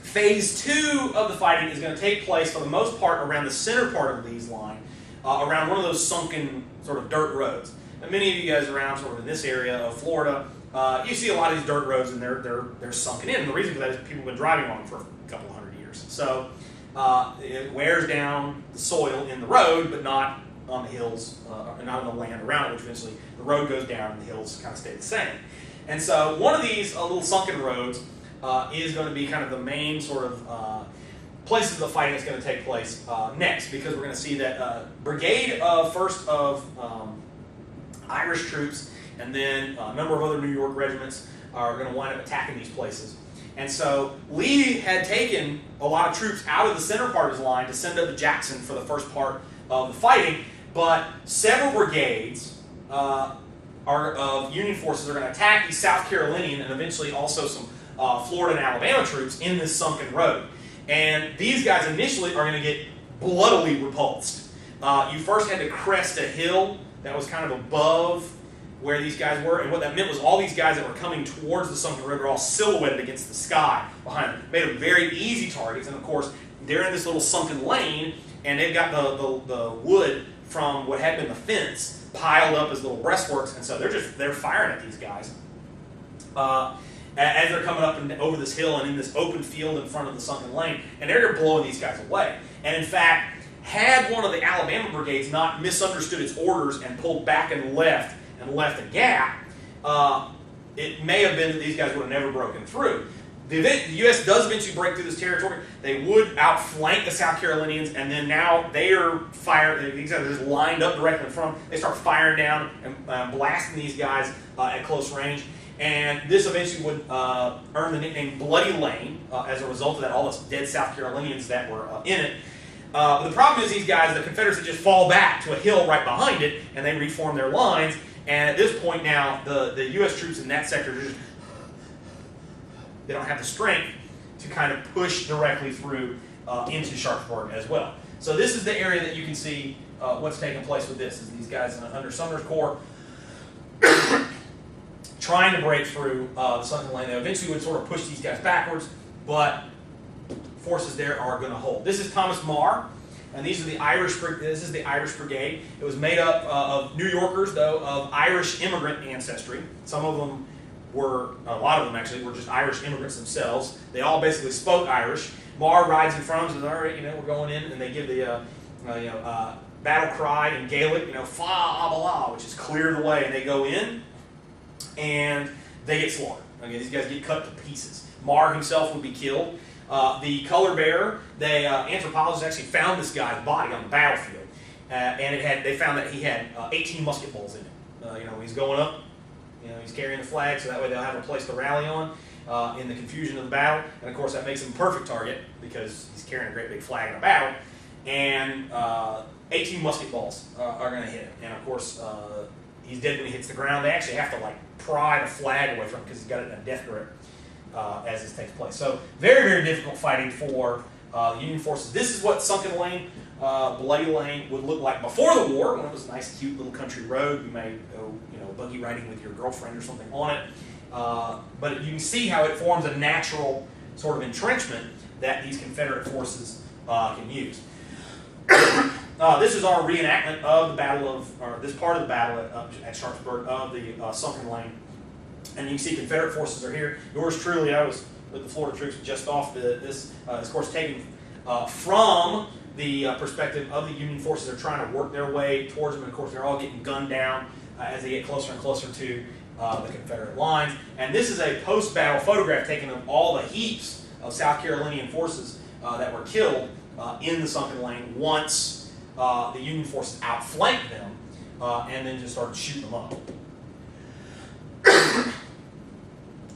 Phase 2 of the fighting is going to take place for the most part around the center part of Lee's line, around one of those sunken sort of dirt roads. And many of you guys around sort of in this area of Florida, you see a lot of these dirt roads and they're sunken in. And the reason for that is people have been driving on them for a couple of hundred years. So it wears down the soil in the road, but not on the hills, not on the land around it, which eventually the road goes down and the hills kind of stay the same. And so one of these little sunken roads is going to be kind of the main sort of places the fighting is going to take place next, because we're going to see that brigade first of Irish troops and then a number of other New York regiments are going to wind up attacking these places. And so Lee had taken a lot of troops out of the center part of his line to send up to Jackson for the first part of the fighting, but several brigades of Union forces are going to attack the South Carolinian and eventually also some Florida and Alabama troops in this sunken road. And these guys initially are going to get bloodily repulsed. You first had to crest a hill that was kind of above where these guys were, and what that meant was all these guys that were coming towards the sunken road were all silhouetted against the sky behind them. Made them very easy targets, and of course, they're in this little sunken lane, and they've got the wood from what had been the fence piled up as little breastworks, and so they're firing at these guys as they're coming up and over this hill and in this open field in front of the sunken lane, and they're blowing these guys away. And in fact, had one of the Alabama brigades not misunderstood its orders and pulled back and left a gap, it may have been that these guys would have never broken through. The U.S. does eventually break through this territory. They would outflank the South Carolinians, and then now they are firing. These guys are just lined up directly in front. They start firing down and blasting these guys at close range. And this eventually would earn the nickname Bloody Lane as a result of that, all the dead South Carolinians that were in it. But the problem is these guys, the Confederates, just fall back to a hill right behind it, and they reform their lines. And at this point now, the U.S. troops in that sector just they don't have the strength to kind of push directly through into Sharpsburg as well. So this is the area that you can see what's taking place with this. Is these guys under Sumner's Corps trying to break through the sunken lane. They eventually would sort of push these guys backwards, but forces there are going to hold. This is Thomas Marr, and these are the Irish. This is the Irish Brigade. It was made up of New Yorkers, though, of Irish immigrant ancestry. Some of them were, a lot of them actually, were just Irish immigrants themselves. They all basically spoke Irish. Marr rides in front and says, all right, we're going in, and they give the battle cry in Gaelic, fa blah, which is clear the way, and they go in, and they get slaughtered. Okay, these guys get cut to pieces. Marr himself would be killed. The color bearer, anthropologists actually found this guy's body on the battlefield, and they found that he had 18 musket balls in it. He's going up. He's carrying the flag, so that way they'll have a place to rally on in the confusion of the battle. And of course, that makes him a perfect target because he's carrying a great big flag in a battle. And 18 musket balls are going to hit him. And of course, he's dead when he hits the ground. They actually have to pry the flag away from him because he's got it in a death grip as this takes place. So very, very difficult fighting for the Union forces. This is what Sunken Lane, Bloody Lane would look like before the war, when it was a nice, cute little country road. You may go, buggy riding with your girlfriend or something on it. But you can see how it forms a natural sort of entrenchment that these Confederate forces can use. This is our reenactment of the battle or this part of the battle at Sharpsburg of the Sunken Lane. And you can see Confederate forces are here. Yours truly, I was with the Florida troops just off this, of course, taken from the perspective of the Union forces. They're trying to work their way towards them, and of course, they're all getting gunned down as they get closer and closer to the Confederate lines. And this is a post-battle photograph taken of all the heaps of South Carolinian forces that were killed in the Sunken Lane once the Union forces outflanked them and then just started shooting them up.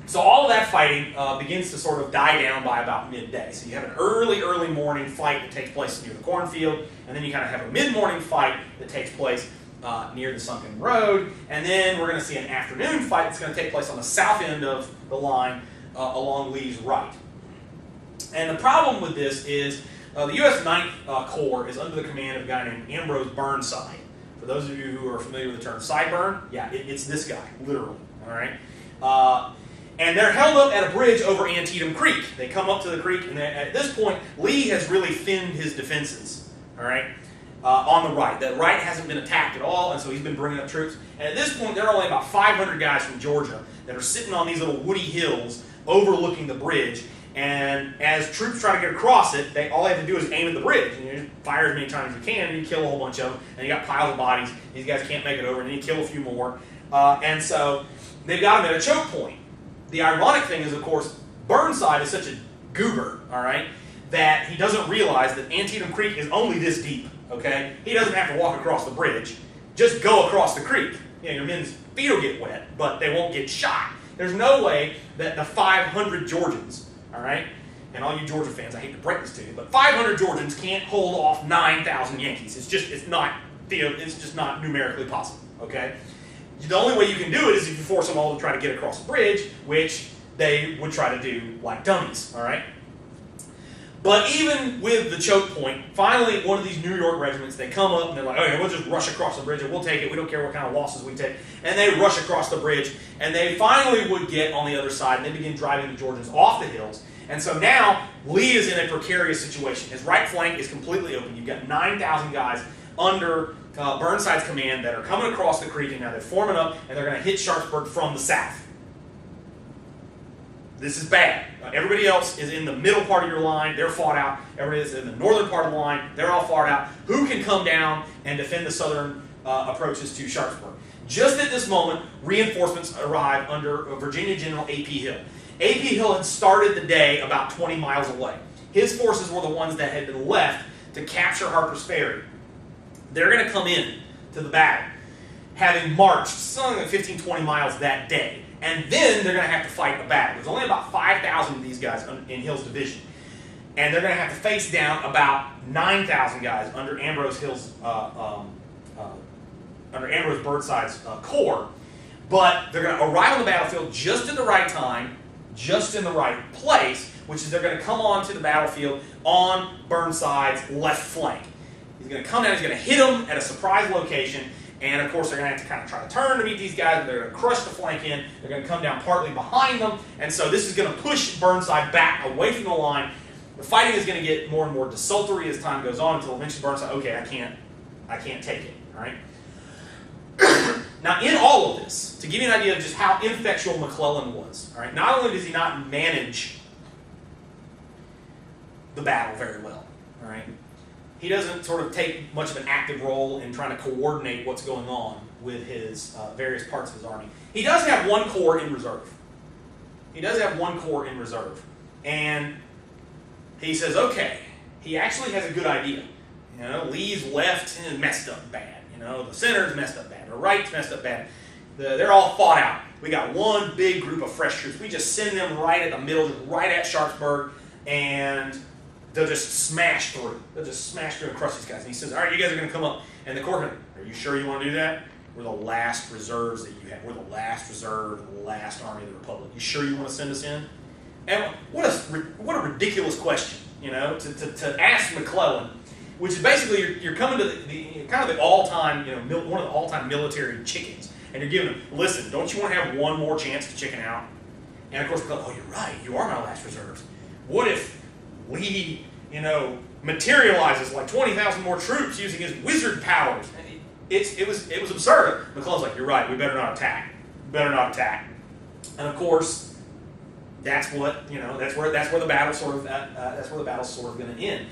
So all of that fighting begins to sort of die down by about midday. So you have an early morning fight that takes place near the cornfield, and then you kind of have a mid-morning fight that takes place near the sunken road. And then we're going to see an afternoon fight that's going to take place on the south end of the line along Lee's right. And the problem with this is the U.S. 9th Corps is under the command of a guy named Ambrose Burnside. For those of you who are familiar with the term sideburn, yeah, it's this guy, literally. All right, and they're held up at a bridge over Antietam Creek. They come up to the creek, and at this point, Lee has really thinned his defenses. All right, on the right, the right hasn't been attacked at all, and so he's been bringing up troops. And at this point, there are only about 500 guys from Georgia that are sitting on these little woody hills overlooking the bridge. And as troops try to get across it, all they have to do is aim at the bridge. And you just fire as many times as you can, and you kill a whole bunch of them. And you got piles of bodies. These guys can't make it over, and then you kill a few more. And so they've got them at a choke point. The ironic thing is, of course, Burnside is such a goober, all right, that he doesn't realize that Antietam Creek is only this deep, okay? He doesn't have to walk across the bridge. Just go across the creek. You know, your men's feet will get wet, but they won't get shot. There's no way that the 500 Georgians, all right, and all you Georgia fans, I hate to break this to you, but 500 Georgians can't hold off 9,000 Yankees. It's just not numerically possible, okay? The only way you can do it is if you force them all to try to get across the bridge, which they would try to do like dummies, all right? But even with the choke point, finally one of these New York regiments, they come up and they're like, okay, we'll just rush across the bridge and we'll take it. We don't care what kind of losses we take. And they rush across the bridge, and they finally would get on the other side, and they begin driving the Georgians off the hills. And so now Lee is in a precarious situation. His right flank is completely open. You've got 9,000 guys under Burnside's command that are coming across the creek, and now they're forming up, and they're going to hit Sharpsburg from the south. This is bad. Everybody else is in the middle part of your line. They're fought out. Everybody is in the northern part of the line. They're all fought out. Who can come down and defend the southern approaches to Sharpsburg? Just at this moment, reinforcements arrive under Virginia General A.P. Hill. A.P. Hill had started the day about 20 miles away. His forces were the ones that had been left to capture Harper's Ferry. They're going to come in to the battle, having marched something like 15, 20 miles that day. And then they're going to have to fight a battle. There's only about 5,000 of these guys in Hill's division. And they're going to have to face down about 9,000 guys under Ambrose Burnside's corps. But they're going to arrive on the battlefield just at the right time, just in the right place, which is they're going to come onto the battlefield on Burnside's left flank. He's going to come down, he's going to hit them at a surprise location, and of course they're going to have to kind of try to turn to meet these guys, but they're going to crush the flank in, they're going to come down partly behind them, and so this is going to push Burnside back away from the line. The fighting is going to get more and more desultory as time goes on until eventually Burnside, okay, I can't take it, all right? Now, in all of this, to give you an idea of just how ineffectual McClellan was, all right, not only does he not manage the battle very well, all right, he doesn't sort of take much of an active role in trying to coordinate what's going on with his various parts of his army. He does have one corps in reserve. And he says, okay, he actually has a good idea. You know, Lee's left is messed up bad. You know, the center's messed up bad. The right's messed up bad. They're all fought out. We got one big group of fresh troops. We just send them right at the middle, right at Sharpsburg, and they'll just smash through. And crush these guys. And he says, all right, you guys are going to come up. And the corps, are you sure you want to do that? We're the last reserves that you have. We're the last reserve, the last army of the Republic. You sure you want to send us in? And what a ridiculous question, you know, to ask McClellan, which is basically you're coming to the kind of the all-time, you know, one of the all-time military chickens, and you're giving them, listen, don't you want to have one more chance to chicken out? And of course, McClellan, oh, you're right, you are my last reserves. What if Lee, you know, materializes like 20,000 more troops using his wizard powers? And it was absurd. McClellan's like, you're right, we better not attack. And of course, that's what, you know, that's where the battle sort of going to end.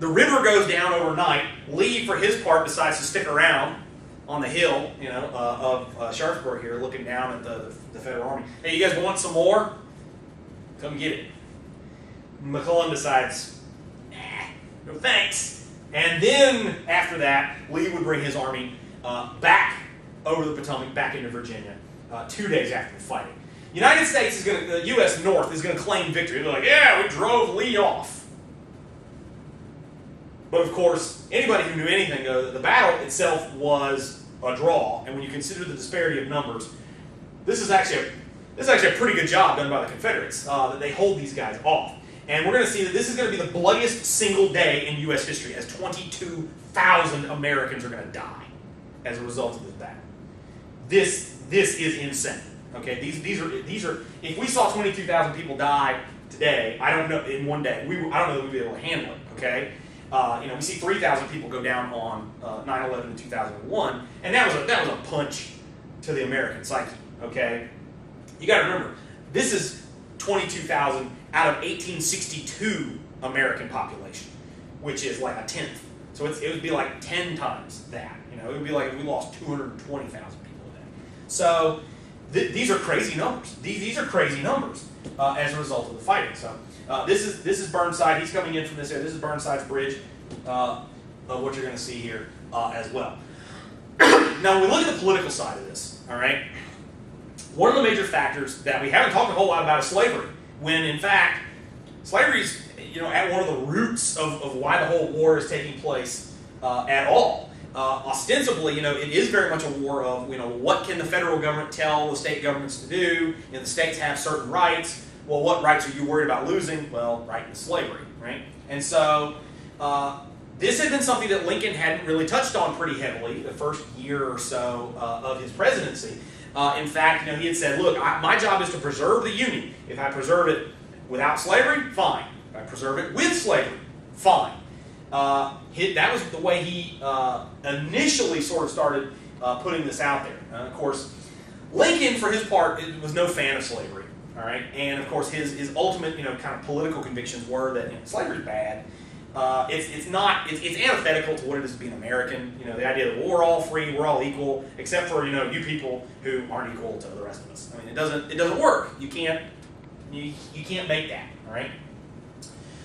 The river goes down overnight. Lee, for his part, decides to stick around on the hill, you know, of Sharpsburg here, looking down at the Federal Army. Hey, you guys want some more? Come get it. McClellan decides, no thanks. And then after that, Lee would bring his army back over the Potomac, back into Virginia, 2 days after the fighting. United States the U.S. North is going to claim victory. They're like, yeah, we drove Lee off. But of course, anybody who knew anything knows that the battle itself was a draw, and when you consider the disparity of numbers, this is actually a pretty good job done by the Confederates, that they hold these guys off. And we're going to see that this is going to be the bloodiest single day in U.S. history, as 22,000 Americans are going to die as a result of this battle. This is insane. Okay, these are. If we saw 22,000 people die today, I don't know, in one day, I don't know that we'd be able to handle it. Okay, we see 3,000 people go down on 9/11 in 2001, and that was a punch to the American psyche. Okay, you got to remember, this is 22,000 out of 1862 American population, which is like a tenth. So it would be like 10 times that. It would be like if we lost 220,000 people a day. So these are crazy numbers. These are crazy numbers as a result of the fighting. So this is Burnside. He's coming in from this area. This is Burnside's bridge of what you're going to see here as well. Now, when we look at the political side of this, all right, one of the major factors that we haven't talked a whole lot about is slavery, when in fact slavery is at one of the roots of why the whole war is taking place at all. Ostensibly, it is very much a war of, what can the federal government tell the state governments to do? The states have certain rights. Well, what rights are you worried about losing? Well, right to slavery, right? And so this had been something that Lincoln hadn't really touched on pretty heavily the first year or so of his presidency. In fact, he had said, look, my job is to preserve the Union. If I preserve it without slavery, fine. If I preserve it with slavery, fine. That was the way he initially sort of started putting this out there. Of course, Lincoln, for his part, was no fan of slavery. All right, and of course, his ultimate, kind of political convictions were that slavery is bad. It's antithetical to what it is to be an American. The idea that we're all free, we're all equal, except for you people who aren't equal to the rest of us. I mean, it doesn't work. You can't make that. All right.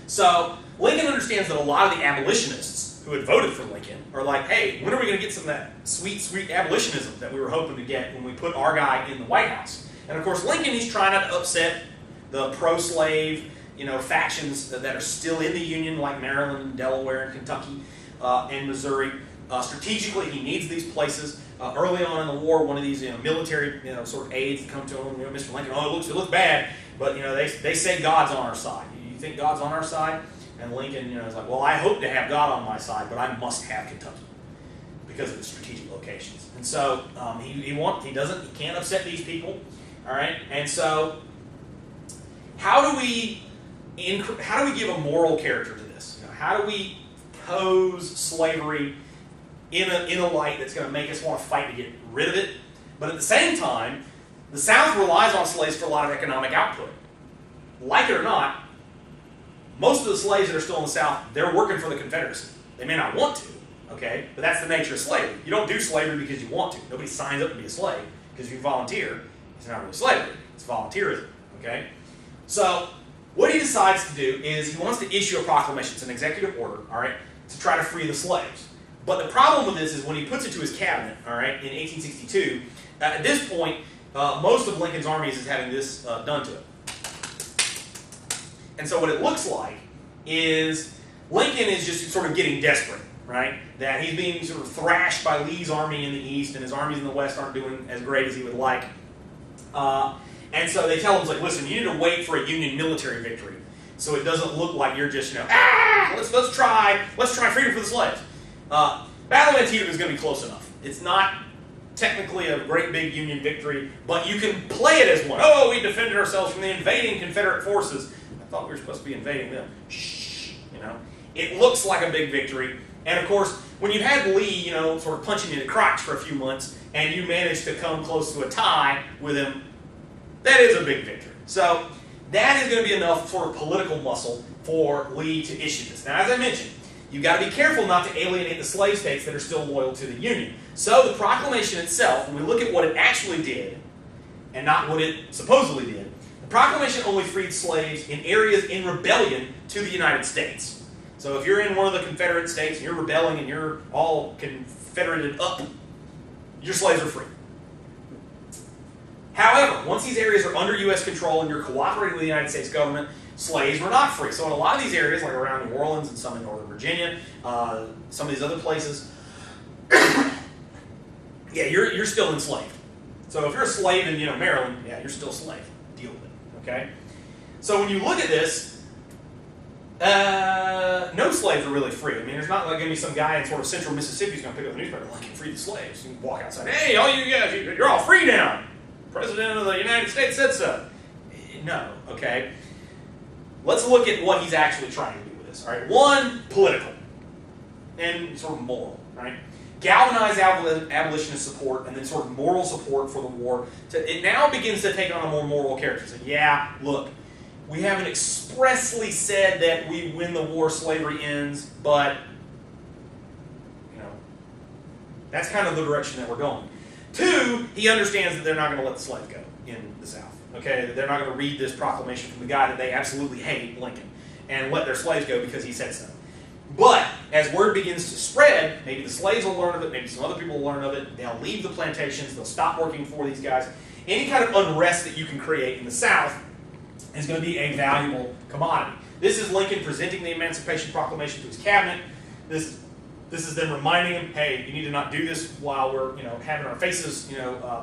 So Lincoln understands that a lot of the abolitionists who had voted for Lincoln are like, hey, when are we going to get some of that sweet, sweet abolitionism that we were hoping to get when we put our guy in the White House? And of course, Lincoln, he's trying not to upset the pro-slave, factions that are still in the Union, like Maryland, and Delaware, and Kentucky, and Missouri. Strategically, he needs these places. Early on in the war, one of these military sort of aides come to him, Mr. Lincoln, oh, it looks bad, but they say God's on our side. You think God's on our side? And Lincoln, is like, well, I hope to have God on my side, but I must have Kentucky because of the strategic locations. And so he can't upset these people. All right, and so how do we give a moral character to this? How do we pose slavery in a light that's going to make us want to fight to get rid of it? But at the same time, the South relies on slaves for a lot of economic output. Like it or not, most of the slaves that are still in the South, they're working for the Confederacy. They may not want to, okay, but that's the nature of slavery. You don't do slavery because you want to. Nobody signs up to be a slave because you volunteer. It's not really slavery, it's volunteerism, okay? So what he decides to do is he wants to issue a proclamation. It's an executive order, all right, to try to free the slaves. But the problem with this is when he puts it to his cabinet, all right, in 1862, at this point, most of Lincoln's armies is having this done to it. And so what it looks like is Lincoln is just sort of getting desperate, right? That he's being sort of thrashed by Lee's army in the East, and his armies in the West aren't doing as great as he would like. And so they tell him, like, listen, you need to wait for a Union military victory, so it doesn't look like you're just, let's try freedom for the slaves. Battle of Antietam is going to be close enough. It's not technically a great big Union victory, but you can play it as one. Oh, we defended ourselves from the invading Confederate forces. I thought we were supposed to be invading them. Shh, It looks like a big victory. And of course, when you had Lee, sort of punching you in the crotch for a few months, and you managed to come close to a tie with him, that is a big victory. So that is going to be enough sort of political muscle for Lee to issue this. Now, as I mentioned, you've got to be careful not to alienate the slave states that are still loyal to the Union. So the proclamation itself, when we look at what it actually did, and not what it supposedly did, the proclamation only freed slaves in areas in rebellion to the United States. So if you're in one of the Confederate states and you're rebelling and you're all confederated up, your slaves are free. However, once these areas are under U.S. control and you're cooperating with the United States government, slaves were not free. So in a lot of these areas, like around New Orleans and some in Northern Virginia, some of these other places, yeah, you're still enslaved. So if you're a slave in Maryland, yeah, you're still a slave. Deal with it. Okay. So when you look at this, no slaves are really free. I mean, there's not like going to be some guy in sort of central Mississippi who's going to pick up the newspaper like, free the slaves. You can walk outside, hey, all you guys, you're all free now. President of the United States said so. No, okay. Let's look at what he's actually trying to do with this. All right, one, political and sort of moral. Right, galvanize abolitionist support and then sort of moral support for the war. It now begins to take on a more moral character. So yeah, look. We haven't expressly said that we win the war, slavery ends, but that's kind of the direction that we're going. Two, he understands that they're not going to let the slaves go in the South. Okay, they're not going to read this proclamation from the guy that they absolutely hate, Lincoln, and let their slaves go because he said so. But as word begins to spread, maybe the slaves will learn of it, maybe some other people will learn of it. They'll leave the plantations. They'll stop working for these guys. Any kind of unrest that you can create in the South is going to be a valuable commodity. This is Lincoln presenting the Emancipation Proclamation to his cabinet. This is them reminding him, hey, you need to not do this while we're having our faces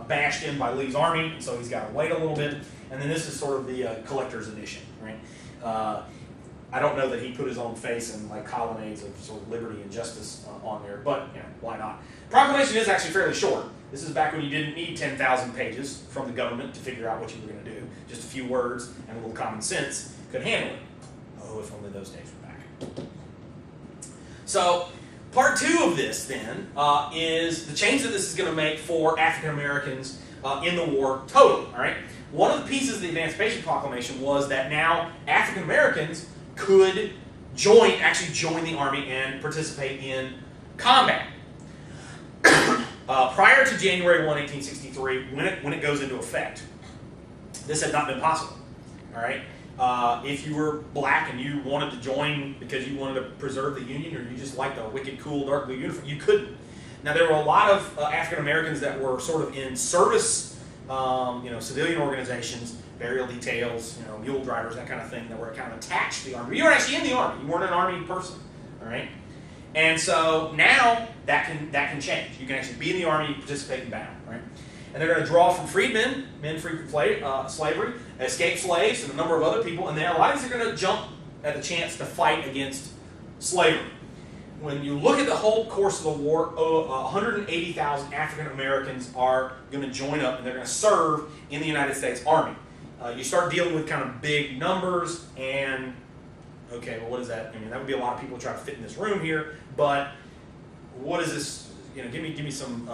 bashed in by Lee's army. So he's got to wait a little bit. And then this is sort of the collector's edition, right? I don't know that he put his own face in like colonnades of sort of liberty and justice on there, but why not? Proclamation is actually fairly short. This is back when you didn't need 10,000 pages from the government to figure out what you were going to do. Just a few words and a little common sense could handle it. Oh, if only those days were back. So, part two of this then is the change that this is going to make for African Americans in the war total. All right. One of the pieces of the Emancipation Proclamation was that now African Americans could actually join the army and participate in combat. Prior to January 1, 1863, when it goes into effect, this had not been possible. All right, if you were black and you wanted to join because you wanted to preserve the Union, or you just liked a wicked, cool, dark blue uniform, you couldn't. Now there were a lot of African Americans that were sort of in service, civilian organizations, burial details, mule drivers, that kind of thing, that were kind of attached to the army. You weren't actually in the army. You weren't an army person. All right. And so now that can change. You can actually be in the army and participate in battle, right? And they're going to draw from freedmen, men freed from slavery, escaped slaves, and a number of other people, and their lives are going to jump at the chance to fight against slavery. When you look at the whole course of the war, 180,000 African Americans are going to join up, and they're going to serve in the United States Army. You start dealing with kind of big numbers, and okay, well, what is that? I mean, that would be a lot of people to try to fit in this room here, but what is this? Give me some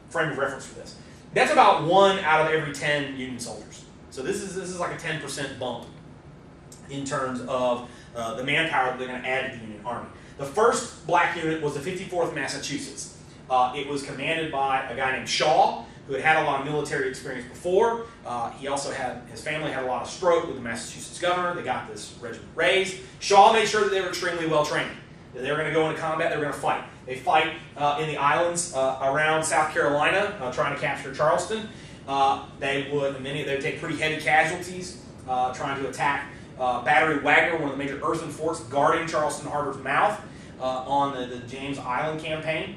frame of reference for this. That's about 1 out of every 10 Union soldiers. So this is like a 10% bump in terms of the manpower that they're going to add to the Union Army. The first black unit was the 54th Massachusetts. It was commanded by a guy named Shaw, who had a lot of military experience before. He also his family had a lot of stroke with the Massachusetts governor. They got this regiment raised. Shaw made sure that they were extremely well trained. That they were going to go into combat, they were going to fight. They fight in the islands around South Carolina, trying to capture Charleston. They would take pretty heavy casualties trying to attack Battery Wagner, one of the major earthen forts guarding Charleston Harbor's mouth on the James Island campaign.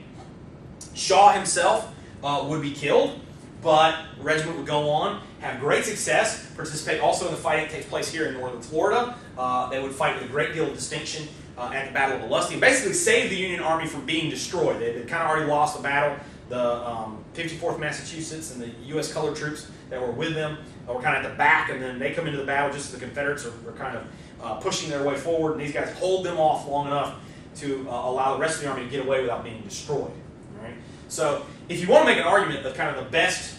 Shaw himself would be killed, but the regiment would go on, have great success, participate also in the fighting that takes place here in northern Florida. They would fight with a great deal of distinction at the Battle of Olustee, and basically save the Union Army from being destroyed. They had kind of already lost the battle. The 54th Massachusetts and the U.S. colored troops that were with them were kind of at the back, and then they come into the battle just as the Confederates are kind of pushing their way forward, and these guys hold them off long enough to allow the rest of the army to get away without being destroyed. All right? So if you want to make an argument of kind of the best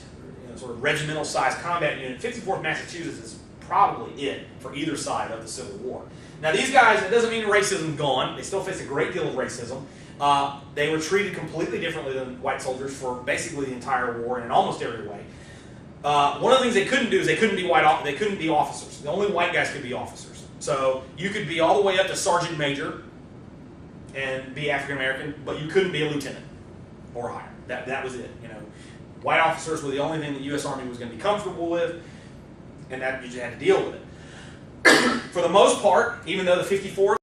sort of regimental-sized combat unit, 54th Massachusetts is probably it for either side of the Civil War. Now these guys, it doesn't mean racism gone. They still face a great deal of racism. They were treated completely differently than white soldiers for basically the entire war and in almost every way. One of the things they couldn't do is they couldn't be officers. The only white guys could be officers. So you could be all the way up to sergeant major and be African American, but you couldn't be a lieutenant or higher. That was it. White officers were the only thing the U.S. Army was going to be comfortable with, and that you just had to deal with it. For the most part, even though the 54